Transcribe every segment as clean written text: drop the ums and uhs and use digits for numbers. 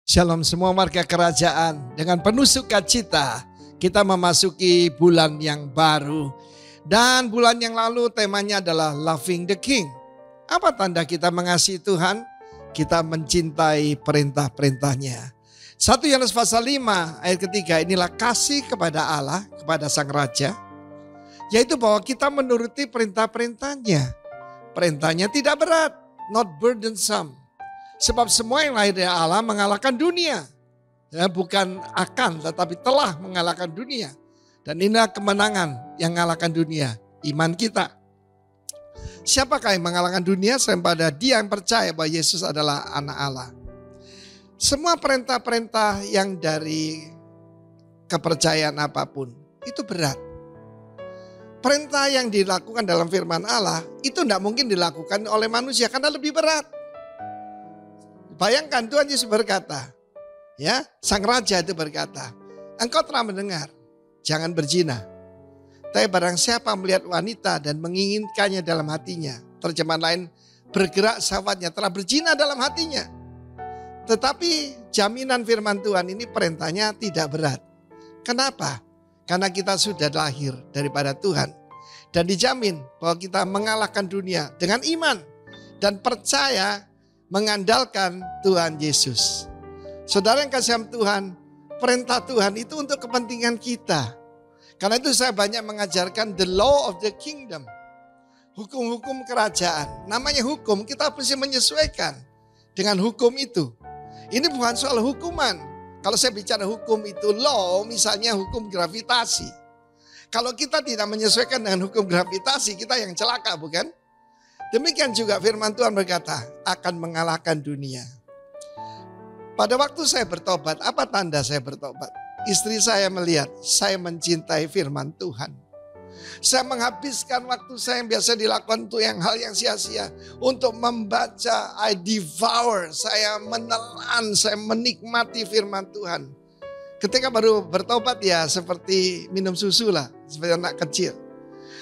Shalom semua warga kerajaan. Dengan penuh sukacita kita memasuki bulan yang baru. Dan bulan yang lalu temanya adalah Loving the King. Apa tanda kita mengasihi Tuhan? Kita mencintai perintah-perintahnya. 1 Yohanes pasal 5 ayat ketiga, inilah kasih kepada Allah, kepada Sang Raja. Yaitu bahwa kita menuruti perintah-perintahnya. Perintahnya tidak berat, not burdensome. Sebab semua yang lahir dari Allah mengalahkan dunia. Ya, bukan akan tetapi telah mengalahkan dunia. Dan inilah kemenangan yang mengalahkan dunia, iman kita. Siapakah yang mengalahkan dunia? Selain pada dia yang percaya bahwa Yesus adalah anak Allah. Semua perintah-perintah yang dari kepercayaan apapun itu berat. Perintah yang dilakukan dalam firman Allah itu tidak mungkin dilakukan oleh manusia karena lebih berat. Bayangkan Tuhan Yesus berkata, ya, Sang Raja itu berkata, engkau telah mendengar, jangan berzina. Tapi barang siapa melihat wanita dan menginginkannya dalam hatinya, terjemahan lain, bergerak syahwatnya, telah berzina dalam hatinya. Tetapi jaminan firman Tuhan ini perintahnya tidak berat. Kenapa? Karena kita sudah lahir daripada Tuhan. Dan dijamin bahwa kita mengalahkan dunia dengan iman dan percaya mengandalkan Tuhan Yesus. Saudara yang kasih Tuhan, perintah Tuhan itu untuk kepentingan kita. Karena itu saya banyak mengajarkan the law of the kingdom. Hukum-hukum kerajaan. Namanya hukum, kita mesti menyesuaikan dengan hukum itu. Ini bukan soal hukuman. Kalau saya bicara hukum itu law, misalnya hukum gravitasi. Kalau kita tidak menyesuaikan dengan hukum gravitasi, kita yang celaka, bukan? Demikian juga firman Tuhan berkata, akan mengalahkan dunia. Pada waktu saya bertobat, apa tanda saya bertobat? Istri saya melihat, saya mencintai firman Tuhan. Saya menghabiskan waktu saya yang biasa dilakukan untuk hal yang sia-sia. Untuk membaca, I devour, saya menelan, saya menikmati firman Tuhan. Ketika baru bertobat ya seperti minum susu lah, seperti anak kecil.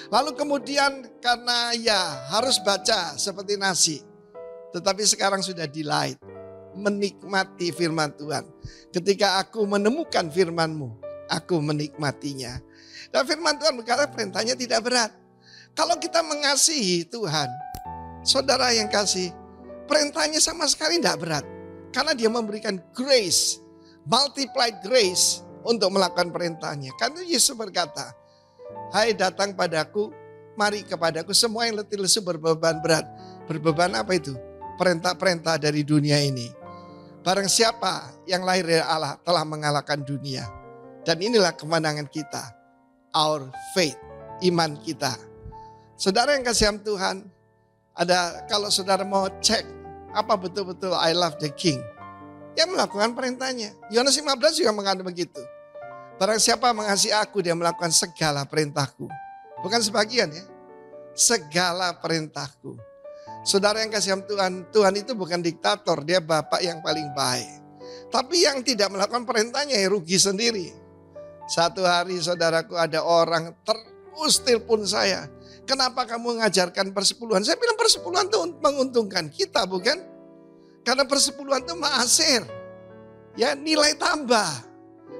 Lalu kemudian karena ya harus baca seperti nasi. Tetapi sekarang sudah delight. Menikmati firman Tuhan. Ketika aku menemukan firman-Mu, aku menikmatinya. Dan firman Tuhan berkata perintahnya tidak berat. Kalau kita mengasihi Tuhan, saudara yang kasih, perintahnya sama sekali tidak berat. Karena dia memberikan grace, multiplied grace untuk melakukan perintahnya. Karena Yesus berkata, hai datang padaku, mari kepadaku semua yang letih lesu berbeban berat. Berbeban apa itu? Perintah-perintah dari dunia ini. Barang siapa yang lahir dari Allah telah mengalahkan dunia. Dan inilah kemenangan kita. Our faith, iman kita. Saudara yang kasih Tuhan, ada kalau saudara mau cek apa betul-betul I love the King. Yang melakukan perintahnya. Yohanes 15 juga mengatakan begitu. Barang siapa mengasihi aku, dia melakukan segala perintahku. Bukan sebagian ya. Segala perintahku. Saudara yang kasih Tuhan, Tuhan itu bukan diktator, dia Bapak yang paling baik. Tapi yang tidak melakukan perintahnya ya rugi sendiri. Satu hari saudaraku ada orang terus telepon saya. Kenapa kamu mengajarkan persepuluhan? Saya bilang persepuluhan itu menguntungkan kita bukan? Karena persepuluhan itu ma'asir. Ya nilai tambah.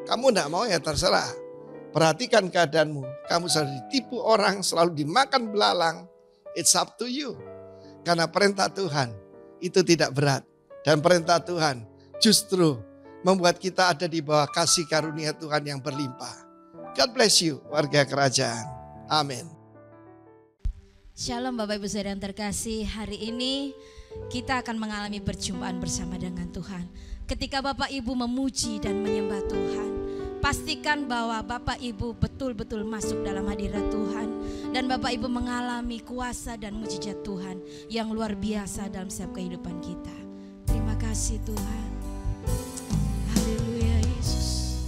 Kamu tidak mau ya terserah. Perhatikan keadaanmu. Kamu selalu ditipu orang, selalu dimakan belalang. It's up to you. Karena perintah Tuhan itu tidak berat. Dan perintah Tuhan justru membuat kita ada di bawah kasih karunia Tuhan yang berlimpah. God bless you warga kerajaan. Amin. Shalom Bapak Ibu Saudara yang terkasih. Hari ini kita akan mengalami perjumpaan bersama dengan Tuhan. Ketika Bapak Ibu memuji dan menyembah Tuhan, pastikan bahwa Bapak Ibu betul-betul masuk dalam hadirat Tuhan. Dan Bapak Ibu mengalami kuasa dan mujizat Tuhan yang luar biasa dalam setiap kehidupan kita. Terima kasih Tuhan. Haleluya Yesus.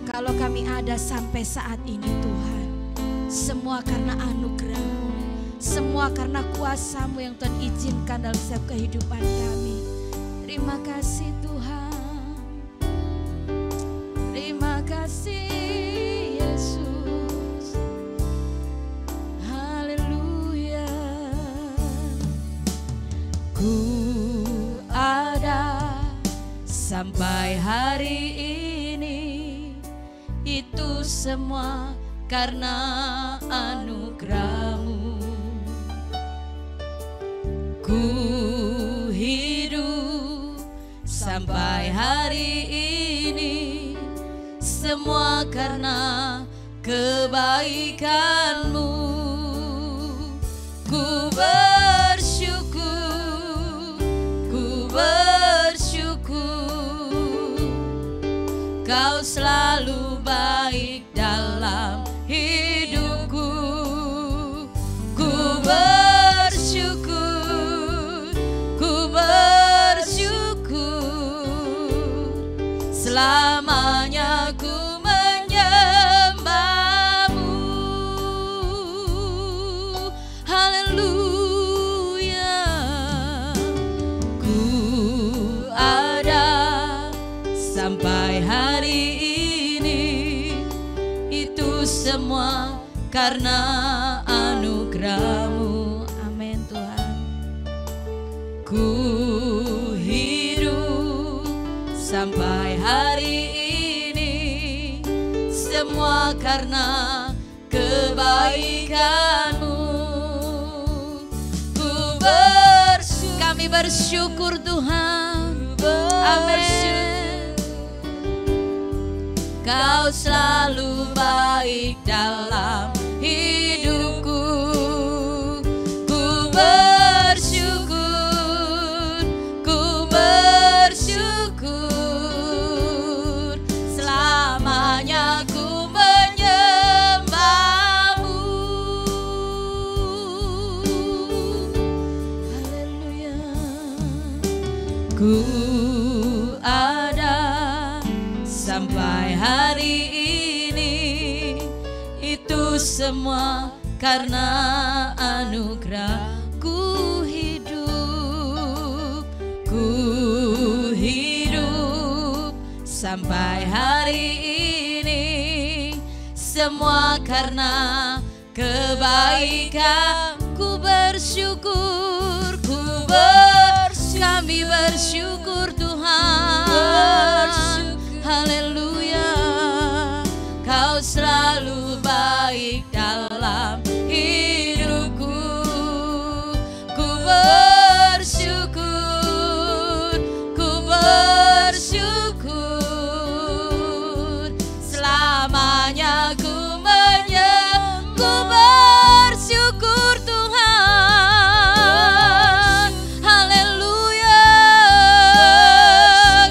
Kalau kami ada sampai saat ini Tuhan, semua karena anugerah-Mu, semua karena kuasa-Mu yang Tuhan izinkan dalam setiap kehidupan kami. Terima kasih Tuhan. Terima kasih Yesus. Haleluya. Ku ada sampai hari ini. Itu semua karena anugerah-Mu. Ku hidup sampai hari ini, semua karena kebaikan-Mu. Ku bersyukur, ku bersyukur, Kau selalu baik dalam hidupku. Ku bersyukur, ku bersyukur, selamanya ku menyembah-Mu. Haleluya. Ku ada sampai hari ini, itu semua karena anugerah-Mu. Amin Tuhan. Ku hidup sampai hari ini, semua karena kebaikan-Mu. Kami bersyukur Tuhan. Amin. Kau selalu baik dalam hidupku. Ku bersyukur, ku bersyukur, selamanya ku menyembah-Mu. Haleluya. Ku ada sampai hari ini, itu semua karena anugerah. Ku hidup sampai hari ini, semua karena kebaikan. Ku bersyukur, kami bersyukur Tuhan. Haleluya. Kau selalu baik dalam hidupku. Ku bersyukur, ku bersyukur, selamanya ku menyembah. Ku bersyukur Tuhan. Haleluya.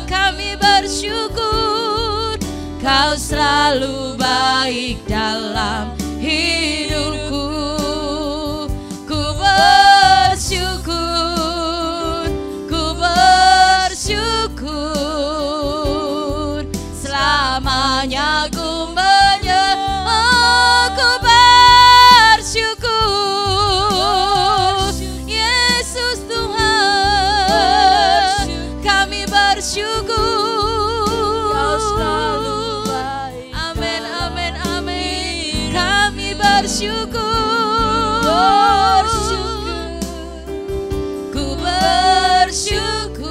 Kami bersyukur, Kau selalu baik dalam hidupku. Ku bersyukur, ku bersyukur, selamanya ku menyembah. Ku bersyukur, Yesus Tuhan. Kami bersyukur. Bersyukur, ku bersyukur,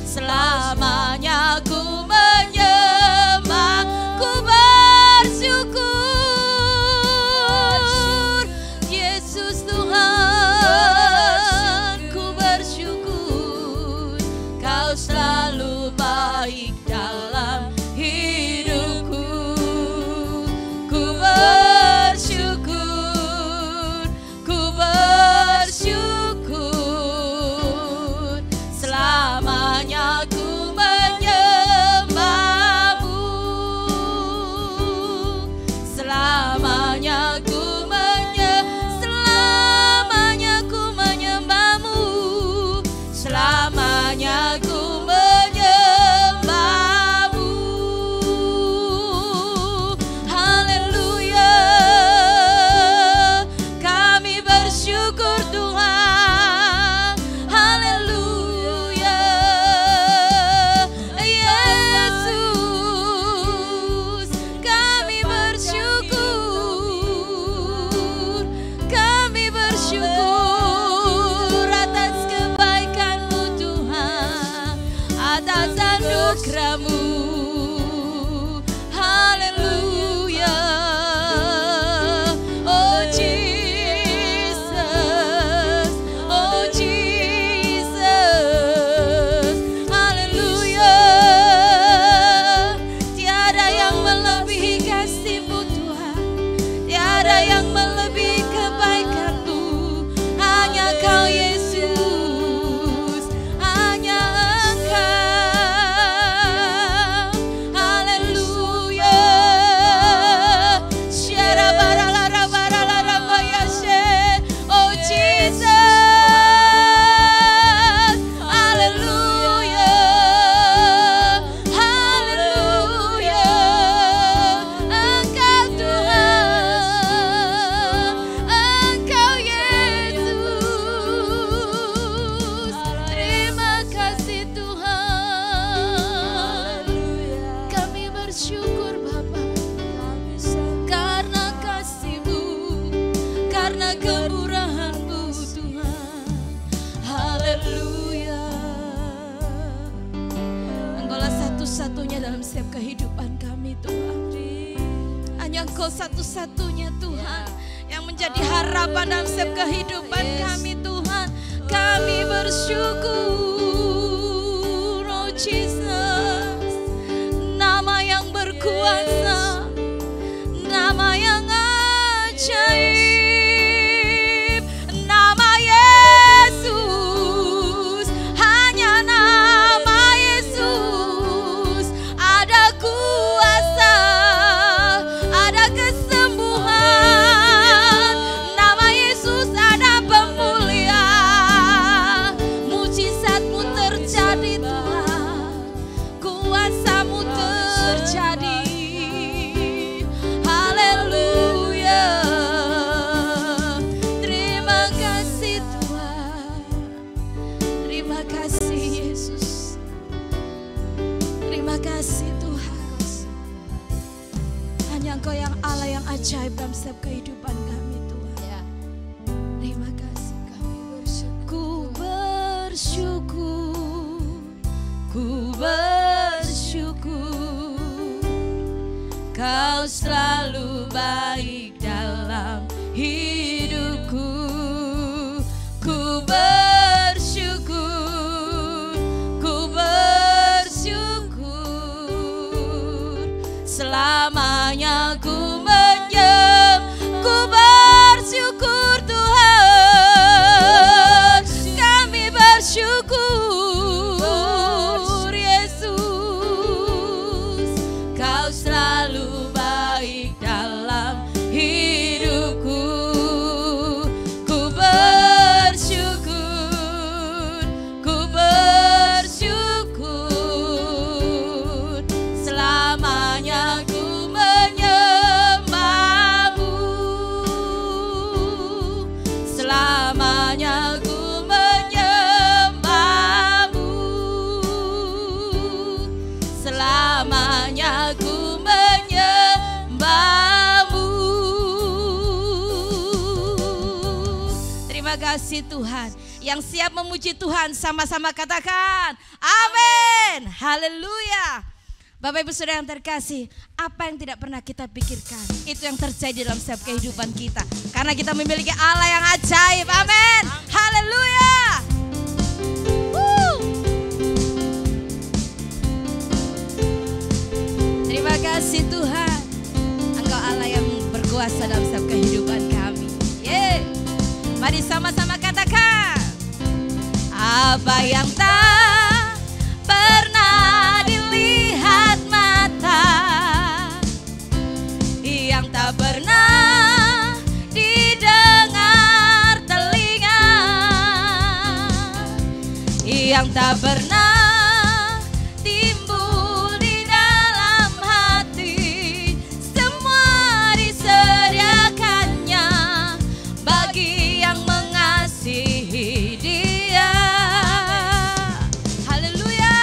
selamanya ku menyembah. Ku bersyukur, Yesus Tuhan. Ku bersyukur, Kau selalu baik dalam hidupku. Ku bersyukur, karena kemurahan-Mu Tuhan. Haleluya. Engkaulah satu-satunya dalam setiap kehidupan kami Tuhan. Hanya Engkau satu-satunya Tuhan yang menjadi harapan dalam setiap kehidupan kami Tuhan. Kami bersyukur, oh Jesus. Nama yang berkuasa, nama yang ajaib, nama Yesus. Hanya nama Yesus ada kuasa, ada kesembuhan. Nama Yesus ada pemulihan. Mujizat-Mu terjadi Tuhan, kuasa-Mu terjadi. Haleluya. Terima kasih Tuhan. Terima kasih Yesus. Terima kasih Tuhan. Hanya Engkau yang Allah yang ajaib dalam setiap kehidupan kami Tuhan. Terima kasih kami bersyukur. Ku bersyukur. Kau selalu baik dalam hidupku. Ku bersyukur, ku bersyukur. Selamanya ku bersyukur Tuhan. Kami bersyukur Yesus. Kau selalu baik dalam hidupku. Ku bersyukur, ku bersyukur. Selamanya ku menyembah-Mu. Selamanya ku menyembah-Mu. Selamanya ku menyembah-Mu. Terima kasih Tuhan. Yang siap memuji Tuhan sama-sama katakan amin. Haleluya. Bapak Ibu Saudara yang terkasih, apa yang tidak pernah kita pikirkan, itu yang terjadi dalam setiap kehidupan kita. Karena kita memiliki Allah yang ajaib. Amin. Haleluya. Terima kasih Tuhan. Engkau Allah yang berkuasa dalam setiap kehidupan kami. Mari sama-sama katakan. Apa yang tak pernah dilihat mata, yang tak pernah didengar telinga, yang tak pernah timbul di dalam hati, semua disediakannya bagi yang mengasihi Dia. Haleluya.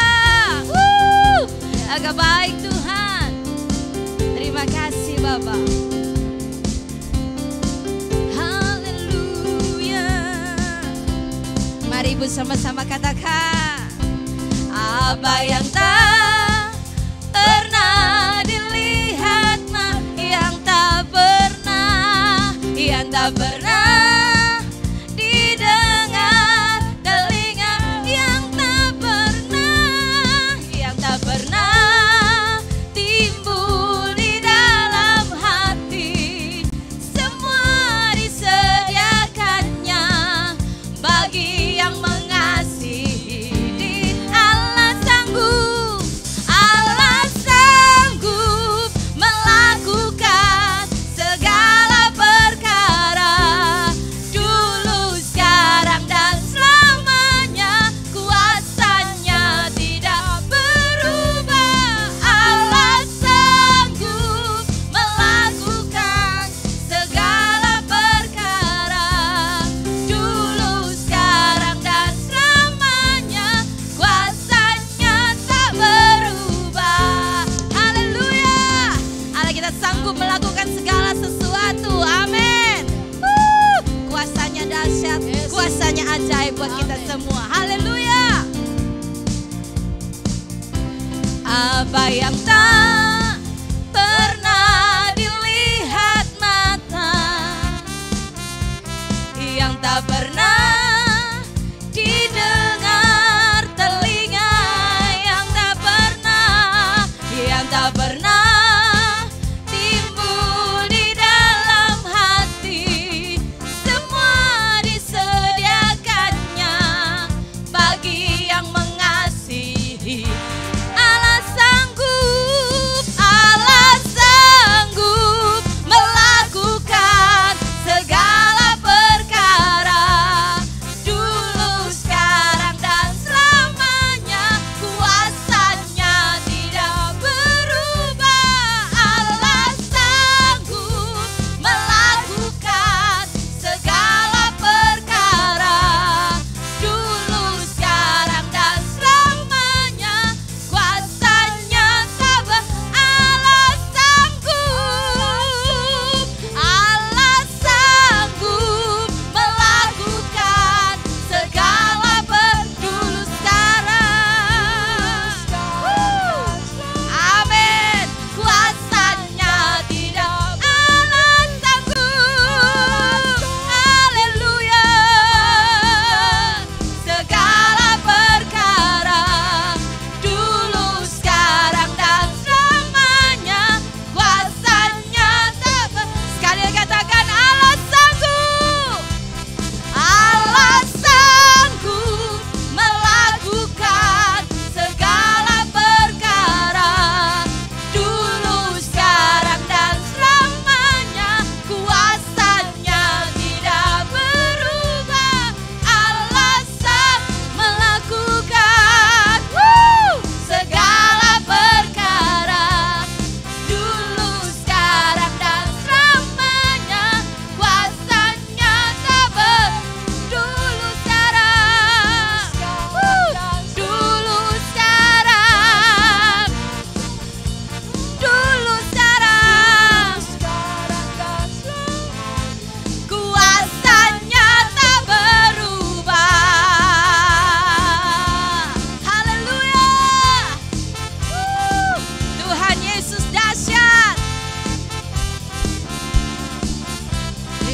Agak baik Tuhan. Terima kasih Bapak. Haleluya. Mari Ibu sama-sama katakan. Apa yang tak pernah dilihat, yang tak pernah didengar telinga, yang tak pernah timbul di dalam hati, semua disediakannya bagi yang mengasihi Dia. Allah sanggup melakukan segala perkara.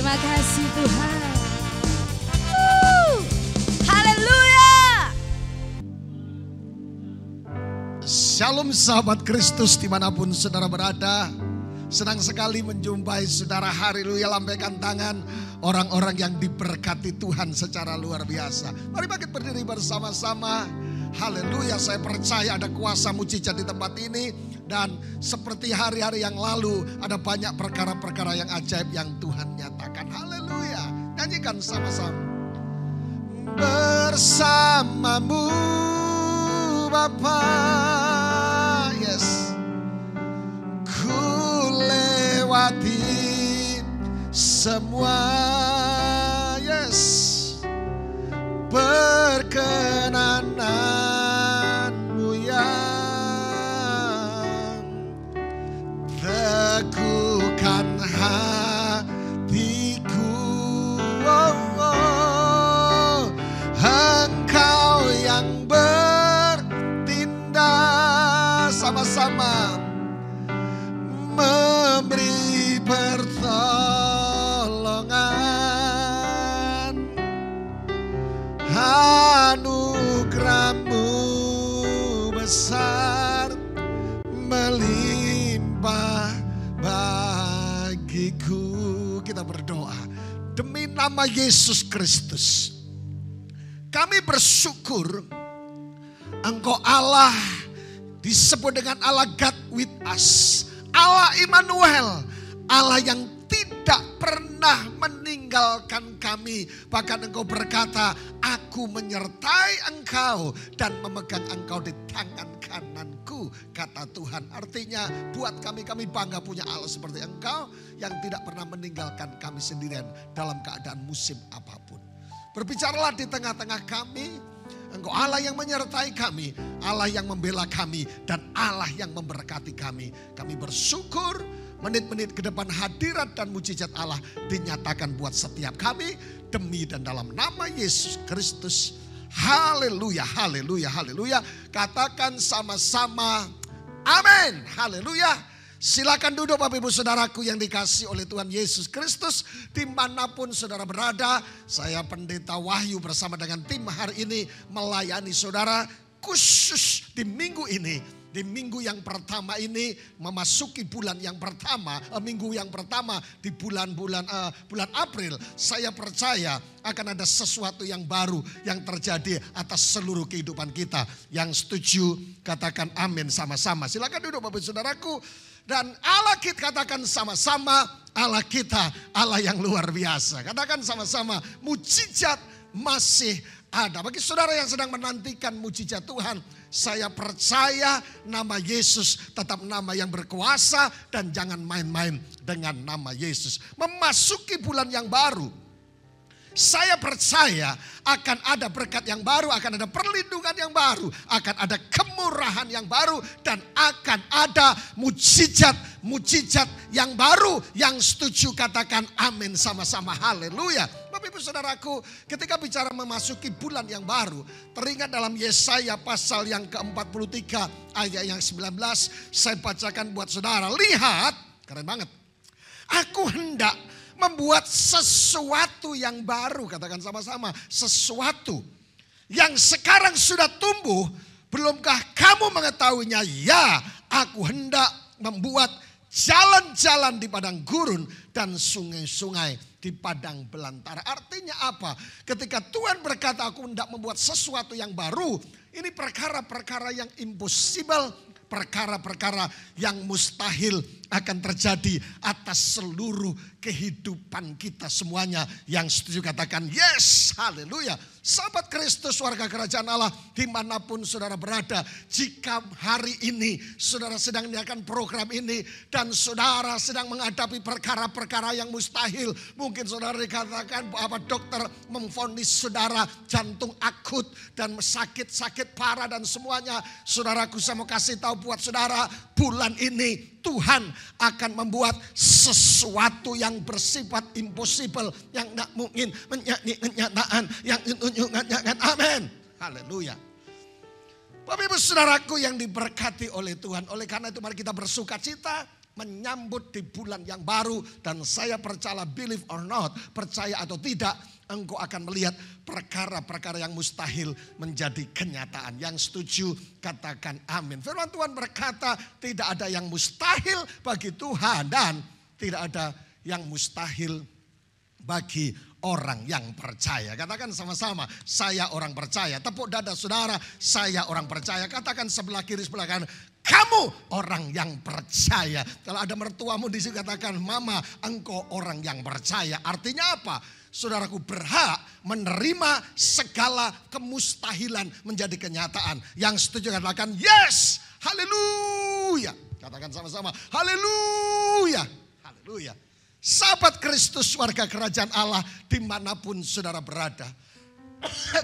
Terima kasih Tuhan. Haleluya. Shalom sahabat Kristus dimanapun saudara berada. Senang sekali menjumpai saudara. Haleluya, lambaikan tangan orang-orang yang diberkati Tuhan secara luar biasa. Mari bangkit berdiri bersama-sama. Haleluya, saya percaya ada kuasa mujizat di tempat ini. Dan seperti hari-hari yang lalu ada banyak perkara-perkara yang ajaib yang Tuhan nyatakan. Haleluya, nyanyikan sama-sama. Bersamamu Bapa, yes, ku lewati semua, yes, perkenananmu yang teguhkan hatiku. Oh, oh. Engkau yang bertindak sama-sama memberi pertolongan. Anugerah-Mu besar melimpah bagiku. Kita berdoa. Demi nama Yesus Kristus, kami bersyukur Engkau Allah disebut dengan Allah God with us. Allah Immanuel, Allah yang tidak pernah meninggalkan kami. Bahkan Engkau berkata, aku menyertai engkau dan memegang engkau di tangan kananku, kata Tuhan. Artinya buat kami bangga punya Allah seperti Engkau yang tidak pernah meninggalkan kami sendirian dalam keadaan musim apapun. Berbicaralah di tengah-tengah kami. Engkau Allah yang menyertai kami, Allah yang membela kami, dan Allah yang memberkati kami. Kami bersyukur menit-menit ke depan hadirat dan mujizat Allah dinyatakan buat setiap kami. Demi dan dalam nama Yesus Kristus. Haleluya, haleluya, haleluya. Katakan sama-sama amin, haleluya. Silakan duduk Bapak Ibu Saudaraku yang dikasihi oleh Tuhan Yesus Kristus. Dimanapun saudara berada, saya Pendeta Wahyu bersama dengan tim hari ini melayani saudara khusus di minggu ini. Di minggu yang pertama ini memasuki bulan yang pertama, minggu yang pertama di bulan April. Saya percaya akan ada sesuatu yang baru yang terjadi atas seluruh kehidupan kita. Yang setuju katakan amin sama-sama. Silakan duduk Bapak Ibu Saudaraku. Dan Allah kita katakan sama-sama, Allah kita Allah yang luar biasa. Katakan sama-sama, mujizat masih ada. Bagi saudara yang sedang menantikan mujizat Tuhan, saya percaya nama Yesus tetap nama yang berkuasa dan jangan main-main dengan nama Yesus. Memasuki bulan yang baru, saya percaya akan ada berkat yang baru, akan ada perlindungan yang baru, akan ada kemurahan yang baru, dan akan ada mujizat yang baru. Yang setuju katakan amin sama-sama, haleluya. Bapak Ibu Saudaraku, ketika bicara memasuki bulan yang baru, teringat dalam Yesaya pasal yang ke-43 ayat yang 19, saya bacakan buat saudara. Lihat, keren banget. Aku hendak membuat sesuatu yang baru, katakan sama-sama, sesuatu yang sekarang sudah tumbuh, belumkah kamu mengetahuinya? Ya, aku hendak membuat jalan-jalan di padang gurun dan sungai-sungai di padang belantara. Artinya apa? Ketika Tuhan berkata aku hendak membuat sesuatu yang baru, ini perkara-perkara yang impossible, perkara-perkara yang mustahil akan terjadi atas seluruh kehidupan kita semuanya. Yang setuju katakan yes, haleluya. Sahabat Kristus, warga kerajaan Allah dimanapun saudara berada, jika hari ini saudara sedang menjalankan program ini dan saudara sedang menghadapi perkara-perkara yang mustahil, mungkin saudara dikatakan bahwa dokter memvonis saudara jantung akut dan sakit-sakit parah dan semuanya. Saudaraku, saya mau kasih tahu buat saudara, bulan ini Tuhan akan membuat sesuatu yang bersifat impossible, yang tidak mungkin menjadi kenyataan, yang tunjukkan amin. Haleluya. Bapak Ibu Saudaraku yang diberkati oleh Tuhan. Oleh karena itu mari kita bersuka cita menyambut di bulan yang baru. Dan saya percaya, believe or not, percaya atau tidak, engkau akan melihat perkara-perkara yang mustahil menjadi kenyataan. Yang setuju katakan amin. Firman Tuhan berkata tidak ada yang mustahil bagi Tuhan dan tidak ada yang mustahil bagi orang yang percaya. Katakan sama-sama, saya orang percaya. Tepuk dada saudara, saya orang percaya. Katakan sebelah kiri sebelah kanan, kamu orang yang percaya. Kalau ada mertuamu di sini katakan, mama engkau orang yang percaya. Artinya apa? Saudaraku berhak menerima segala kemustahilan menjadi kenyataan. Yang setuju katakan yes, haleluya. Katakan sama-sama, haleluya, haleluya. Sahabat Kristus, warga kerajaan Allah dimanapun saudara berada.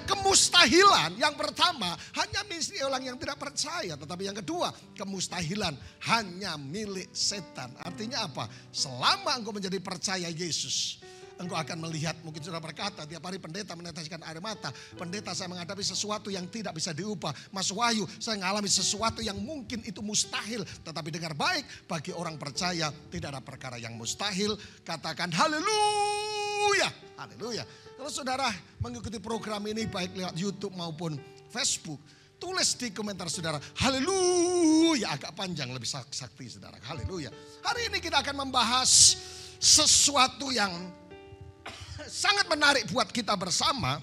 Kemustahilan yang pertama hanya milik orang yang tidak percaya. Tetapi yang kedua, kemustahilan hanya milik setan. Artinya apa? Selama engkau menjadi percaya Yesus, engkau akan melihat, mungkin sudah berkata, tiap hari pendeta meneteskan air mata. Pendeta, saya menghadapi sesuatu yang tidak bisa diubah. Mas Wahyu, saya mengalami sesuatu yang mungkin itu mustahil. Tetapi dengar baik, bagi orang percaya tidak ada perkara yang mustahil. Katakan haleluya, haleluya. Kalau saudara mengikuti program ini baik lewat YouTube maupun Facebook, tulis di komentar saudara, haleluya. Agak panjang, lebih sakti saudara, haleluya. Hari ini kita akan membahas sesuatu yang sangat menarik buat kita bersama.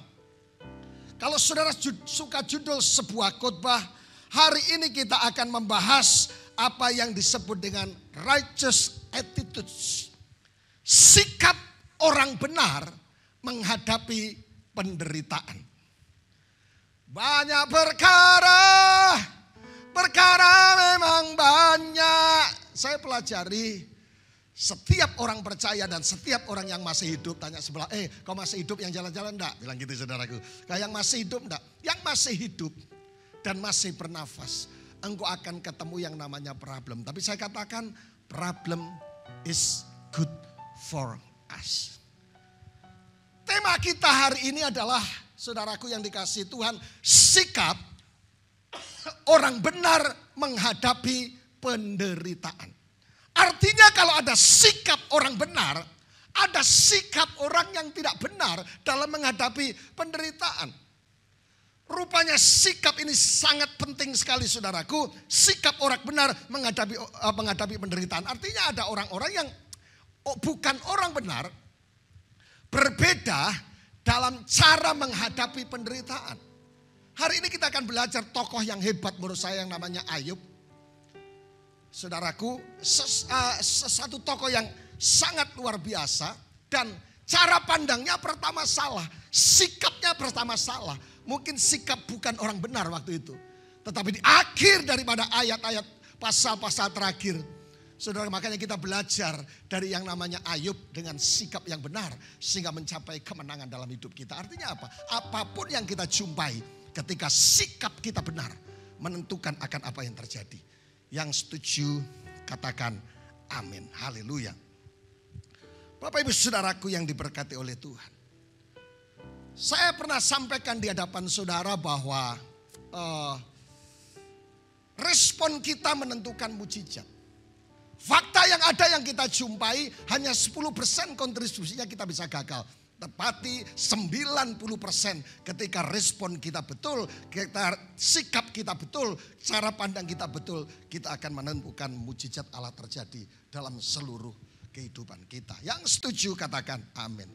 Kalau saudara suka judul sebuah khotbah, hari ini kita akan membahas apa yang disebut dengan righteous attitudes. Sikap orang benar menghadapi penderitaan. Banyak perkara memang banyak. Saya pelajari setiap orang percaya dan setiap orang yang masih hidup. Tanya sebelah, kau masih hidup yang jalan-jalan enggak? Bilang gitu saudaraku. Kayak yang masih hidup enggak? Yang masih hidup dan masih bernafas, engkau akan ketemu yang namanya problem. Tapi saya katakan problem is good for us. Tema kita hari ini adalah, saudaraku yang dikasihi Tuhan, sikap orang benar menghadapi penderitaan. Artinya kalau ada sikap orang benar, ada sikap orang yang tidak benar dalam menghadapi penderitaan. Rupanya sikap ini sangat penting sekali saudaraku. Sikap orang benar menghadapi penderitaan. Artinya ada orang-orang yang bukan orang benar, berbeda dalam cara menghadapi penderitaan. Hari ini kita akan belajar tokoh yang hebat menurut saya yang namanya Ayub. Saudaraku, satu tokoh yang sangat luar biasa dan cara pandangnya pertama salah, sikapnya pertama salah. Mungkin sikap bukan orang benar waktu itu. Tetapi di akhir daripada ayat-ayat pasal-pasal terakhir, saudara, makanya kita belajar dari yang namanya Ayub dengan sikap yang benar sehingga mencapai kemenangan dalam hidup kita. Artinya apa? Apapun yang kita jumpai ketika sikap kita benar menentukan akan apa yang terjadi. Yang setuju katakan amin. Haleluya. Bapak ibu saudaraku yang diberkati oleh Tuhan. Saya pernah sampaikan di hadapan saudara bahwa respon kita menentukan mujizat. Fakta yang ada yang kita jumpai hanya 10% kontribusinya kita bisa gagal. Tepati 90% ketika respon kita betul, sikap kita betul, cara pandang kita betul, kita akan menentukan mujizat Allah terjadi dalam seluruh kehidupan kita. Yang setuju katakan amin.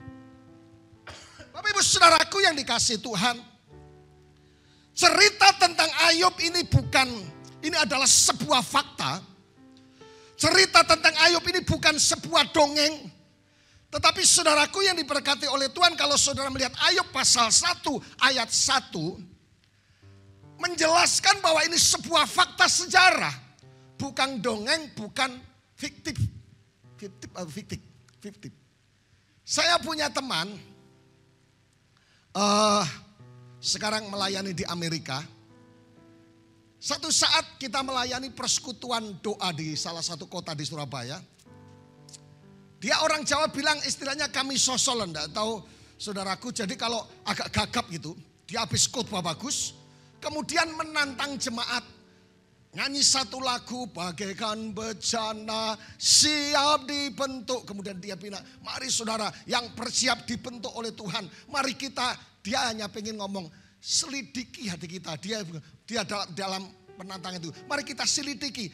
Bapak ibu saudaraku yang dikasihi Tuhan, cerita tentang Ayub ini adalah sebuah fakta. Cerita tentang Ayub ini bukan sebuah dongeng. Tetapi saudaraku yang diberkati oleh Tuhan, kalau saudara melihat Ayub pasal 1 ayat 1, menjelaskan bahwa ini sebuah fakta sejarah. Bukan dongeng, bukan fiktif. Fiktif. Saya punya teman, sekarang melayani di Amerika. Satu saat kita melayani persekutuan doa di salah satu kota di Surabaya. Dia orang Jawa bilang istilahnya kami sosol, enggak tahu saudaraku. Jadi kalau agak gagap gitu, dia habis khotbah bagus, kemudian menantang jemaat Nyanyi satu lagu bagaikan bejana siap dibentuk. Kemudian dia bilang, mari saudara yang bersiap dibentuk oleh Tuhan. Mari dia hanya pengen ngomong, selidiki hati kita. Dia dalam penantangan itu. Mari kita selidiki.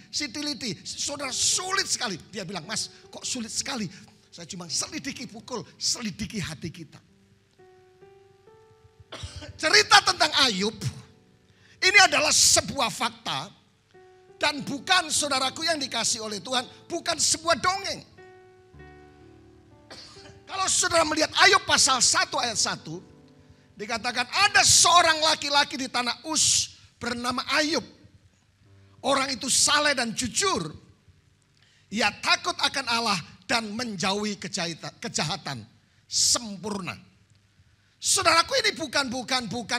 Saudara sulit sekali. Dia bilang, Mas kok sulit sekali. Saya cuma selidiki hati kita. Cerita tentang Ayub. Ini adalah sebuah fakta. Dan bukan saudaraku yang dikasih oleh Tuhan, bukan sebuah dongeng. Kalau saudara melihat Ayub pasal 1 ayat 1, dikatakan ada seorang laki-laki di tanah Uz bernama Ayub. Orang itu saleh dan jujur. Ia takut akan Allah dan menjauhi kejahatan. Sempurna. Saudaraku, ini bukan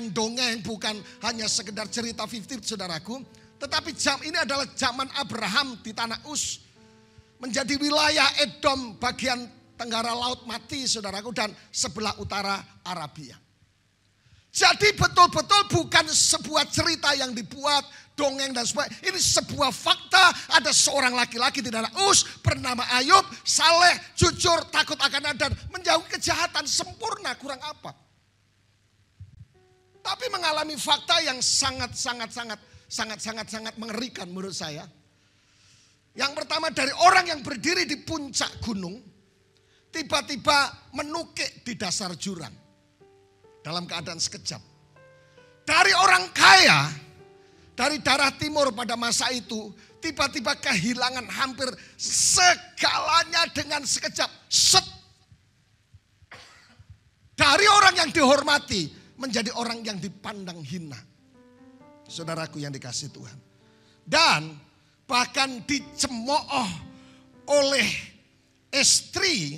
dongeng, bukan hanya sekedar cerita 50 saudaraku. Tetapi ini adalah zaman Abraham di tanah Uz. Menjadi wilayah Edom bagian tenggara laut mati saudaraku. Dan sebelah utara Arabia. Jadi betul-betul bukan sebuah cerita yang dibuat, dongeng dan sebagainya. Ini sebuah fakta. Ada seorang laki-laki di tanah Uz bernama Ayub. Saleh, jujur, takut akan Allah dan menjauhi kejahatan. Sempurna, kurang apa. Tapi mengalami fakta yang sangat mengerikan menurut saya. Yang pertama, dari orang yang berdiri di puncak gunung, tiba-tiba menukik di dasar jurang. Dalam keadaan sekejap. Dari orang kaya, dari daerah timur pada masa itu, tiba-tiba kehilangan hampir segalanya dengan sekejap. Set. Dari orang yang dihormati, menjadi orang yang dipandang hina. Saudaraku yang dikasih Tuhan. Dan bahkan dicemooh oleh istri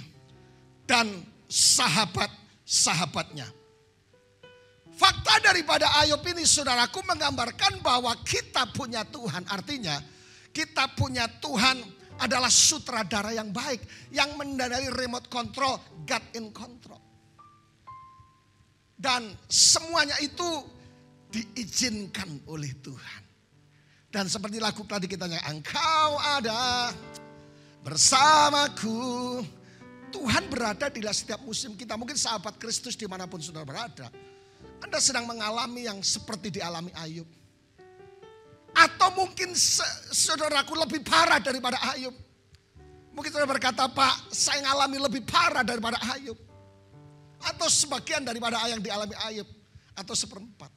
dan sahabat-sahabatnya. Fakta daripada Ayub ini saudaraku menggambarkan bahwa kita punya Tuhan. Artinya kita punya Tuhan adalah sutradara yang baik. Yang mendanai remote control, God in control. Dan semuanya itu diizinkan oleh Tuhan. Dan seperti lagu tadi kita nyanyi, Engkau ada bersamaku. Tuhan berada di setiap musim kita. Mungkin sahabat Kristus dimanapun saudara berada. Anda sedang mengalami yang seperti dialami Ayub. Atau mungkin saudaraku lebih parah daripada Ayub. Mungkin saudara berkata, Pak, saya mengalami lebih parah daripada Ayub. Atau sebagian daripada yang dialami Ayub. Atau seperempat.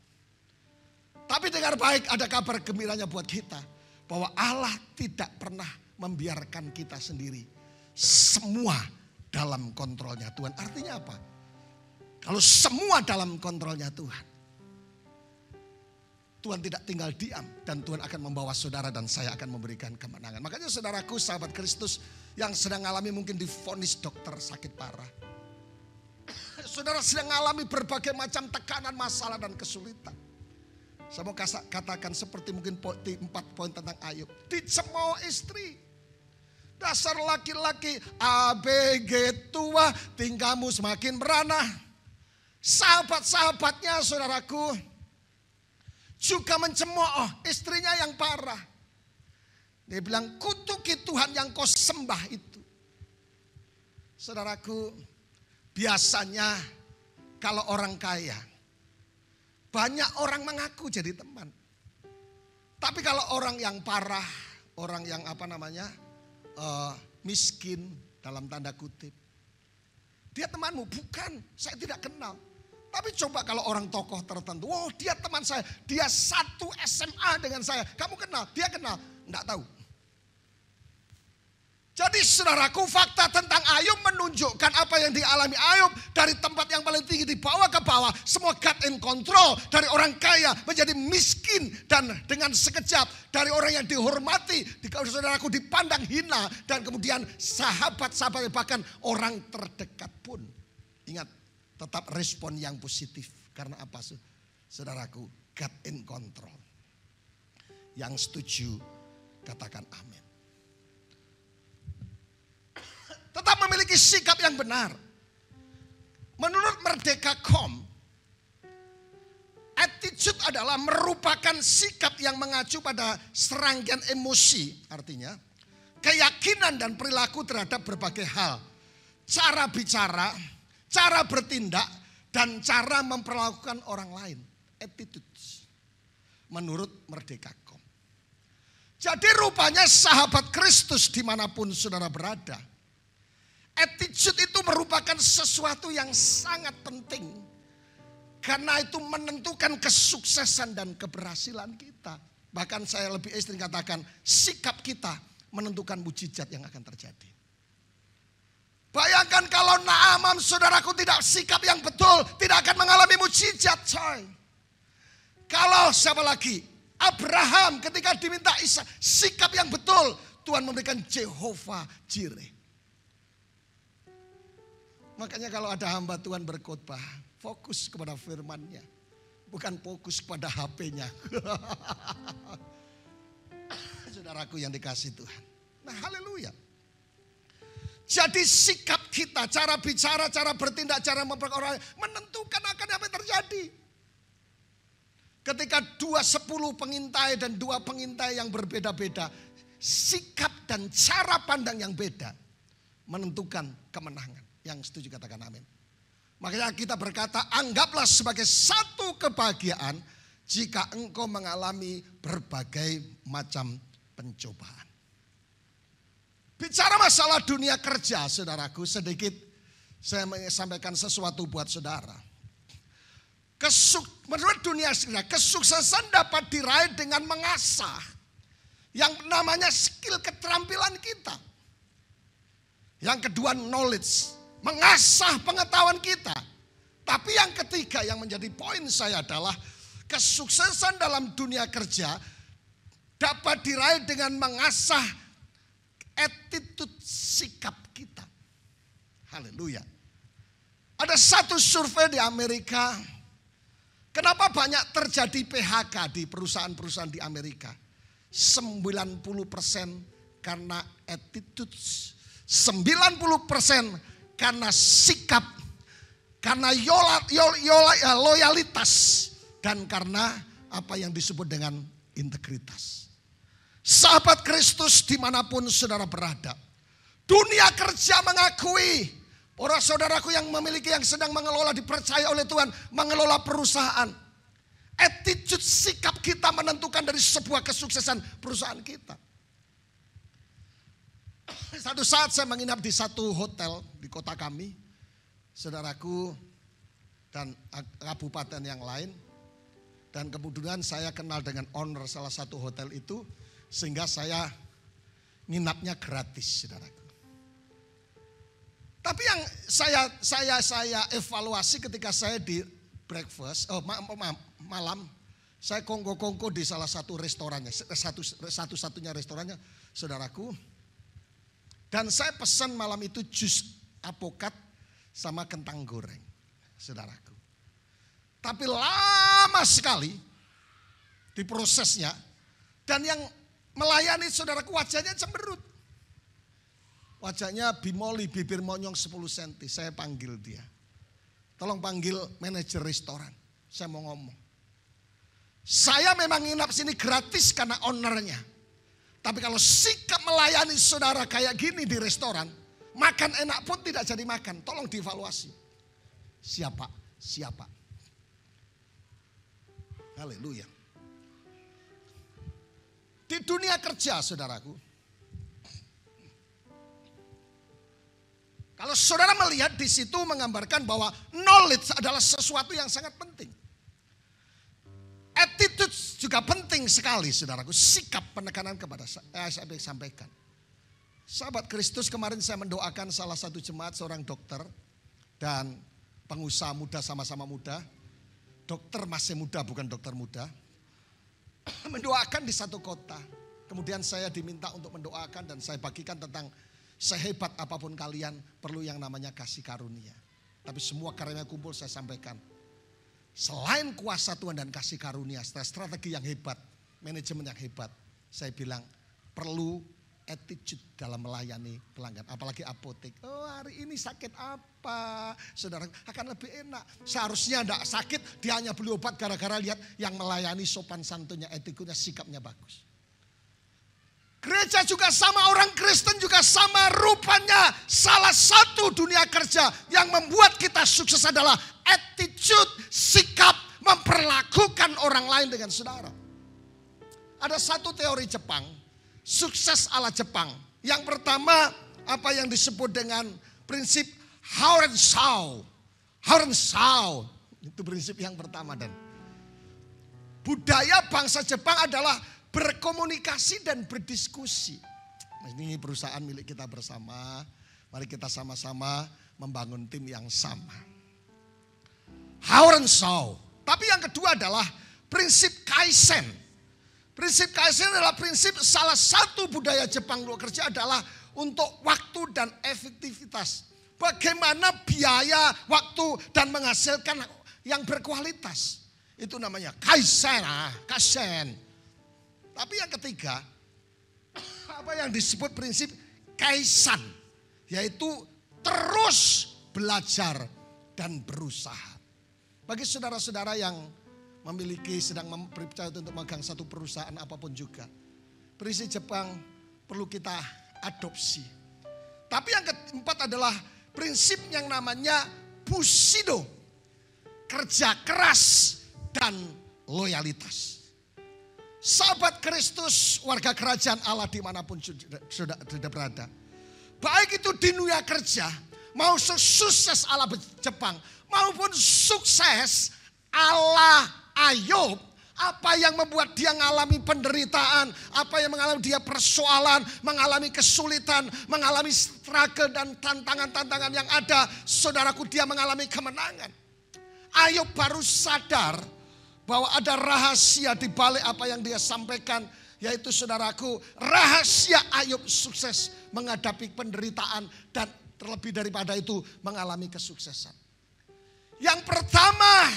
Tapi dengar baik, ada kabar gembiranya buat kita. Bahwa Allah tidak pernah membiarkan kita sendiri. Semua dalam kontrolnya Tuhan. Artinya apa? Kalau semua dalam kontrolnya Tuhan. Tuhan tidak tinggal diam. Dan Tuhan akan membawa saudara dan saya akan memberikan kemenangan. Makanya saudaraku, sahabat Kristus yang sedang mengalami mungkin divonis dokter sakit parah. Saudara sedang mengalami berbagai macam tekanan, masalah dan kesulitan. Saya mau katakan seperti mungkin 4 poin tentang Ayub. Dicemooh istri. Dasar laki-laki ABG tua, tingkahmu semakin beranah. Sahabat-sahabatnya saudaraku juga mencemooh istrinya yang parah. Dia bilang, kutuki Tuhan yang kau sembah itu. Saudaraku, biasanya kalau orang kaya, banyak orang mengaku jadi teman. Tapi kalau orang yang parah, orang yang miskin dalam tanda kutip. Dia temanmu, bukan, saya tidak kenal. Tapi coba kalau orang tokoh tertentu, oh dia teman saya, dia satu SMA dengan saya. Kamu kenal, dia kenal, enggak tahu. Jadi saudaraku, fakta tentang Ayub menunjukkan apa yang dialami Ayub. Dari tempat yang paling tinggi dibawa ke bawah. Semua God in control. Dari orang kaya menjadi miskin. Dan dengan sekejap dari orang yang dihormati. Saudaraku dipandang hina. Dan kemudian sahabat-sahabat bahkan orang terdekat pun. Ingat, tetap respon yang positif. Karena apa saudaraku? God in control. Yang setuju katakan amin. Tetap memiliki sikap yang benar. Menurut Merdeka.com, Attitude adalah merupakan sikap yang mengacu pada serangkaian emosi, artinya keyakinan dan perilaku terhadap berbagai hal. Cara bicara, cara bertindak, dan cara memperlakukan orang lain. Attitude. Menurut Merdeka.com. Jadi rupanya sahabat Kristus dimanapun saudara berada. Attitude itu merupakan sesuatu yang sangat penting. Karena itu menentukan kesuksesan dan keberhasilan kita. Bahkan saya lebih ekstrim katakan, sikap kita menentukan mujizat yang akan terjadi. Bayangkan kalau Naaman saudaraku tidak sikap yang betul, tidak akan mengalami mujizat, coy. Kalau siapa lagi? Abraham ketika diminta sikap yang betul, Tuhan memberikan Jehovah Jireh. Makanya kalau ada hamba Tuhan berkhotbah, fokus kepada firman-Nya, bukan fokus pada HP-nya. Saudaraku yang dikasih Tuhan. Nah, haleluya. Jadi sikap kita, cara bicara, cara bertindak, cara memperlakukan orang menentukan akan apa yang terjadi. Ketika 10 pengintai dan 2 pengintai yang berbeda-beda, sikap dan cara pandang yang beda menentukan kemenangan. Yang setuju katakan amin. Makanya kita berkata, anggaplah sebagai satu kebahagiaan jika engkau mengalami berbagai macam pencobaan. Bicara masalah dunia kerja, saudaraku, sedikit saya sampaikan sesuatu buat saudara. Menurut dunia kerja, kesuksesan dapat diraih dengan mengasah yang namanya skill, keterampilan kita. Yang kedua, knowledge. Mengasah pengetahuan kita. Tapi yang ketiga yang menjadi poin saya adalah kesuksesan dalam dunia kerja dapat diraih dengan mengasah attitude, sikap kita. Haleluya. Ada satu survei di Amerika. Kenapa banyak terjadi PHK di perusahaan-perusahaan di Amerika? 90% karena attitude, 90% karena sikap, karena loyalitas, dan karena apa yang disebut dengan integritas. Sahabat Kristus dimanapun saudara berada, dunia kerja mengakui, orang saudaraku yang memiliki, yang sedang mengelola, dipercaya oleh Tuhan, mengelola perusahaan. Attitude, sikap kita menentukan dari sebuah kesuksesan perusahaan kita. Satu saat saya menginap di satu hotel di kota kami, saudaraku, dan kabupaten yang lain. Dan kemudian saya kenal dengan owner salah satu hotel itu, sehingga saya nginapnya gratis, saudaraku. Tapi yang saya evaluasi ketika saya di breakfast, malam, saya kongko-kongko di salah satu restorannya, satu-satunya restorannya, saudaraku. Dan saya pesan malam itu jus apokat sama kentang goreng, saudaraku. Tapi lama sekali di prosesnya, dan yang melayani saudaraku wajahnya cemberut. Wajahnya bimoli, bibir monyong 10 cm. Saya panggil dia. Tolong panggil manajer restoran. Saya mau ngomong. Saya memang nginap sini gratis karena ownernya. Tapi kalau sikap melayani saudara kayak gini di restoran, makan enak pun tidak jadi makan. Tolong dievaluasi. Siapa? Haleluya. Di dunia kerja saudaraku, kalau saudara melihat di situ menggambarkan bahwa knowledge adalah sesuatu yang sangat penting. Attitude juga penting sekali saudaraku. Sikap penekanan kepada saya sampaikan. Sahabat Kristus, kemarin saya mendoakan salah satu jemaat, seorang dokter dan pengusaha muda, sama-sama muda. Dokter masih muda, bukan dokter muda. Mendoakan di satu kota. Kemudian saya diminta untuk mendoakan dan saya bagikan tentang sehebat apapun kalian perlu yang namanya kasih karunia. Tapi semua karunia kumpul saya sampaikan. Selain kuasa Tuhan dan kasih karunia, strategi yang hebat, manajemen yang hebat, saya bilang perlu attitude dalam melayani pelanggan. Apalagi apotek. Oh, hari ini sakit apa? Saudara, akan lebih enak. Seharusnya tidak sakit, dia hanya beli obat gara-gara lihat yang melayani sopan santunnya, etikanya, sikapnya bagus. Gereja juga sama, orang Kristen juga sama. Rupanya salah satu dunia kerja yang membuat kita sukses adalah attitude, sikap memperlakukan orang lain dengan saudara. Ada satu teori Jepang, sukses ala Jepang. Yang pertama, apa yang disebut dengan prinsip Haurensau. Haurensau, itu prinsip yang pertama. Dan budaya bangsa Jepang adalah berkomunikasi dan berdiskusi. Ini perusahaan milik kita bersama. Mari kita sama-sama membangun tim yang sama. Haurensau. Tapi yang kedua adalah prinsip Kaizen. Prinsip Kaizen adalah prinsip salah satu budaya Jepang luar kerja adalah untuk waktu dan efektivitas. Bagaimana biaya, waktu dan menghasilkan yang berkualitas. Itu namanya Kaizen. Kaizen. Tapi yang ketiga, apa yang disebut prinsip Kaizen, yaitu terus belajar dan berusaha. Bagi saudara-saudara yang sedang percaya untuk memegang satu perusahaan apapun juga, prinsip Jepang perlu kita adopsi. Tapi yang keempat adalah prinsip yang namanya Bushido, kerja keras dan loyalitas. Sahabat Kristus, warga kerajaan Allah dimanapun sudah berada. Baik itu di dunia kerja, mau sukses ala Jepang, maupun sukses ala Ayub. Apa yang membuat dia mengalami penderitaan, apa yang mengalami dia persoalan, mengalami kesulitan, mengalami struggle dan tantangan-tantangan yang ada. Saudaraku, dia mengalami kemenangan. Ayub baru sadar bahwa ada rahasia di balik apa yang dia sampaikan. Yaitu saudaraku, rahasia Ayub sukses menghadapi penderitaan dan terlebih daripada itu mengalami kesuksesan. Yang pertama,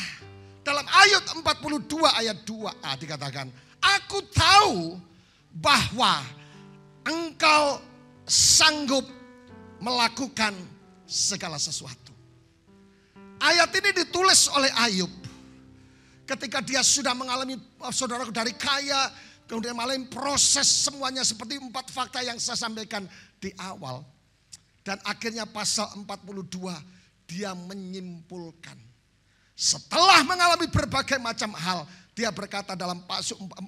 dalam Ayub 42 ayat 2a dikatakan, aku tahu bahwa engkau sanggup melakukan segala sesuatu. Ayat ini ditulis oleh Ayub ketika dia sudah mengalami, saudaraku, dari kaya, kemudian mengalami proses semuanya seperti 4 fakta yang saya sampaikan di awal. Dan akhirnya pasal 42 dia menyimpulkan. Setelah mengalami berbagai macam hal, dia berkata dalam